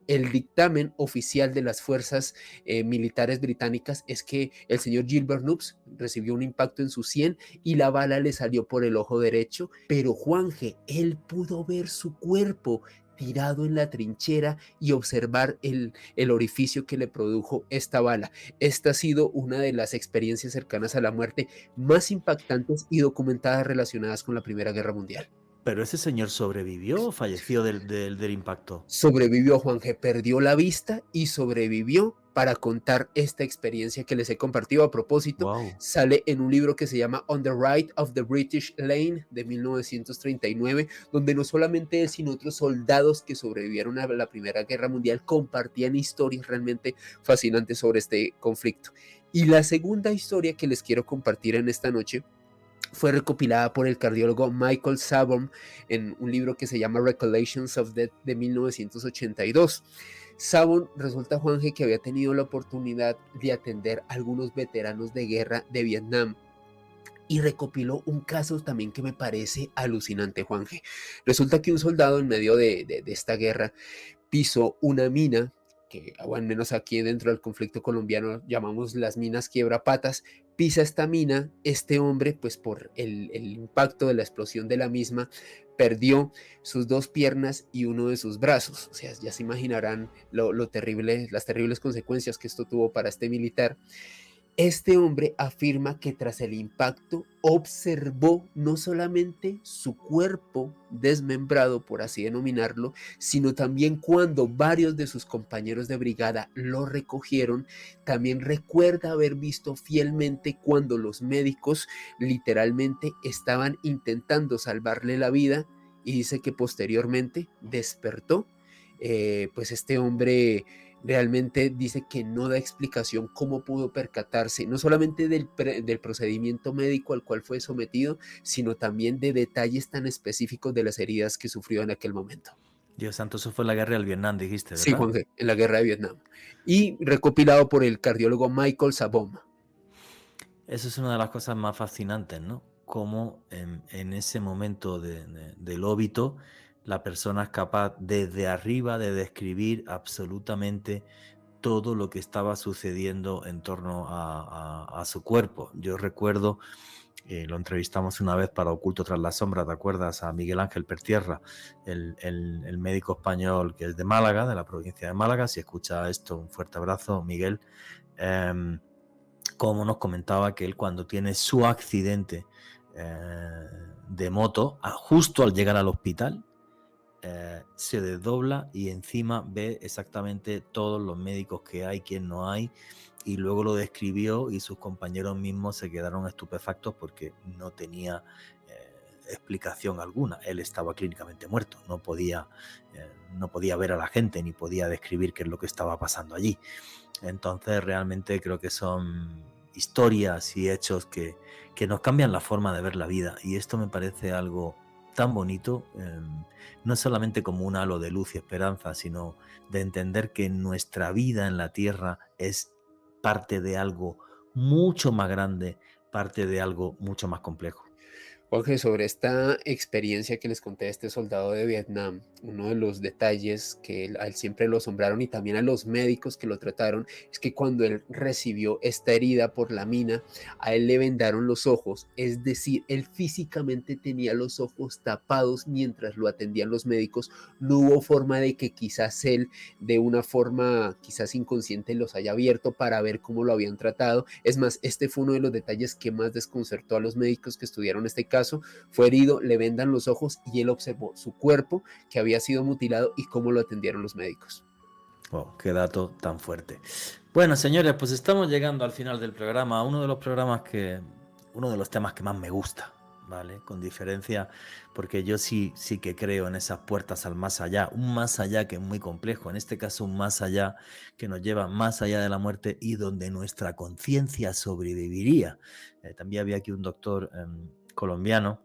El dictamen oficial de las fuerzas militares británicas es que el señor Gilbert Nupes recibió un impacto en su sien y la bala le salió por el ojo derecho, pero Juanje, él pudo ver su cuerpo tirado en la trinchera y observar el orificio que le produjo esta bala. Esta ha sido una de las experiencias cercanas a la muerte más impactantes y documentadas relacionadas con la Primera Guerra Mundial. ¿Pero ese señor sobrevivió o falleció del impacto? Sobrevivió, Juanje, perdió la vista y sobrevivió para contar esta experiencia que les he compartido. A propósito, Wow. sale en un libro que se llama On the Right of the British Lane de 1939, donde no solamente él, sino otros soldados que sobrevivieron a la Primera Guerra Mundial compartían historias realmente fascinantes sobre este conflicto. Y la segunda historia que les quiero compartir en esta noche fue recopilada por el cardiólogo Michael Sabom en un libro que se llama Recollections of Death de 1982. Sabom resulta, Juanje, que había tenido la oportunidad de atender a algunos veteranos de guerra de Vietnam y recopiló un caso también que me parece alucinante, Juanje. Resulta que un soldado en medio de esta guerra pisó una mina que, o al menos aquí dentro del conflicto colombiano llamamos las minas quiebrapatas. Pisa esta mina, este hombre, pues por el impacto de la explosión de la misma, perdió sus 2 piernas y uno de sus brazos. O sea, ya se imaginarán lo terrible, las terribles consecuencias que esto tuvo para este militar. Este hombre afirma que tras el impacto observó no solamente su cuerpo desmembrado, por así denominarlo, sino también cuando varios de sus compañeros de brigada lo recogieron, también recuerda haber visto fielmente cuando los médicos literalmente estaban intentando salvarle la vida, y dice que posteriormente despertó. Pues este hombre realmente dice que no da explicación cómo pudo percatarse, no solamente del procedimiento médico al cual fue sometido, sino también de detalles tan específicos de las heridas que sufrió en aquel momento. Dios santo, eso fue la guerra del Vietnam, dijiste, ¿verdad? Sí, Juanje, en la guerra de Vietnam. Y recopilado por el cardiólogo Michael Sabom. Eso es una de las cosas más fascinantes, ¿no? Cómo en ese momento del óbito la persona es capaz desde arriba de describir absolutamente todo lo que estaba sucediendo en torno a su cuerpo. Yo recuerdo, lo entrevistamos una vez para Oculto tras la sombra, ¿te acuerdas? A Miguel Ángel Pertierra, el médico español que es de Málaga, de la provincia de Málaga. Si escucha esto, un fuerte abrazo, Miguel. Como nos comentaba que él, cuando tiene su accidente de moto, justo al llegar al hospital, se desdobla y encima ve exactamente todos los médicos que hay, quién no hay, y luego lo describió y sus compañeros mismos se quedaron estupefactos porque no tenía explicación alguna. Él estaba clínicamente muerto, no podía ver a la gente ni podía describir qué es lo que estaba pasando allí. Entonces realmente creo que son historias y hechos que nos cambian la forma de ver la vida, y esto me parece algo tan bonito, no solamente como un halo de luz y esperanza, sino de entender que nuestra vida en la tierra es parte de algo mucho más grande, parte de algo mucho más complejo. Jorge, sobre esta experiencia que les conté de este soldado de Vietnam, uno de los detalles que a él siempre lo asombraron y también a los médicos que lo trataron, es que cuando él recibió esta herida por la mina, a él le vendaron los ojos, es decir, él físicamente tenía los ojos tapados mientras lo atendían los médicos. No hubo forma de que quizás él, de una forma quizás inconsciente, los haya abierto para ver cómo lo habían tratado. Es más, este fue uno de los detalles que más desconcertó a los médicos que estudiaron este caso. Fue herido, le vendan los ojos y él observó su cuerpo que había sido mutilado y cómo lo atendieron los médicos. Oh, qué dato tan fuerte. Bueno, señores, pues estamos llegando al final del programa, uno de los temas que más me gusta, ¿vale? Con diferencia, porque yo sí que creo en esas puertas al más allá, un más allá que es muy complejo, en este caso un más allá que nos lleva más allá de la muerte y donde nuestra conciencia sobreviviría. También había aquí un doctor colombiano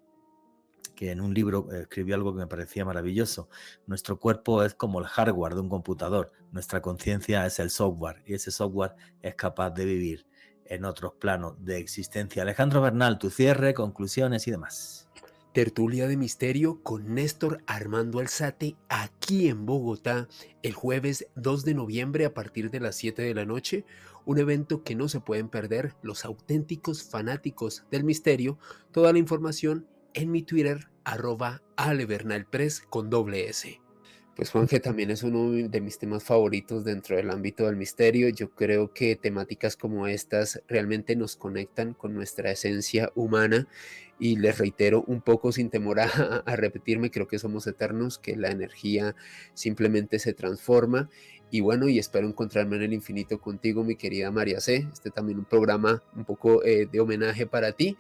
que en un libro escribió algo que me parecía maravilloso. Nuestro cuerpo es como el hardware de un computador, nuestra conciencia es el software, y ese software es capaz de vivir en otros planos de existencia. Alejandro Bernal, tu cierre, conclusiones y demás. Tertulia de Misterio con Néstor Armando Alzate aquí en Bogotá el jueves 2 de noviembre a partir de las 7 de la noche. Un evento que no se pueden perder los auténticos fanáticos del misterio. Toda la información en mi Twitter, @alebernalpress con @S. Pues Juanje, también es uno de mis temas favoritos dentro del ámbito del misterio. Yo creo que temáticas como estas realmente nos conectan con nuestra esencia humana y les reitero un poco sin temor a repetirme, creo que somos eternos, que la energía simplemente se transforma. Y bueno, y espero encontrarme en el infinito contigo, mi querida María C. También un programa un poco de homenaje para ti.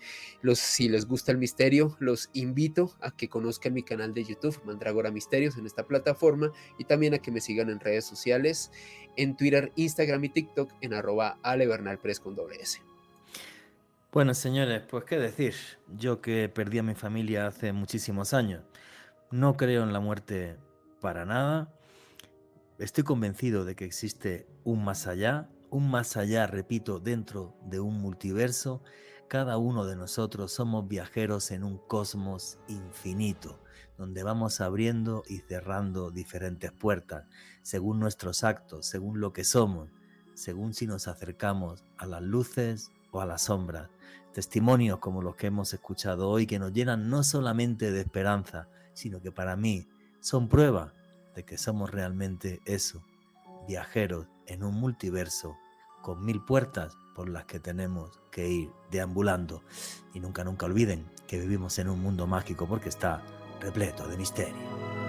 Si les gusta el misterio, los invito a que conozcan mi canal de YouTube, Mandrágora Misterios, en esta plataforma, y también a que me sigan en redes sociales, en Twitter, Instagram y TikTok, en @alebernalpress con @S. Bueno, señores, pues qué decir. Yo que perdí a mi familia hace muchísimos años, no creo en la muerte para nada. Estoy convencido de que existe un más allá, repito, dentro de un multiverso. Cada uno de nosotros somos viajeros en un cosmos infinito, donde vamos abriendo y cerrando diferentes puertas, según nuestros actos, según lo que somos, según si nos acercamos a las luces o a las sombras. Testimonios como los que hemos escuchado hoy que nos llenan no solamente de esperanza, sino que para mí son prueba de que somos realmente eso, viajeros en un multiverso con 1000 puertas por las que tenemos que ir deambulando. Y nunca olviden que vivimos en un mundo mágico porque está repleto de misterio.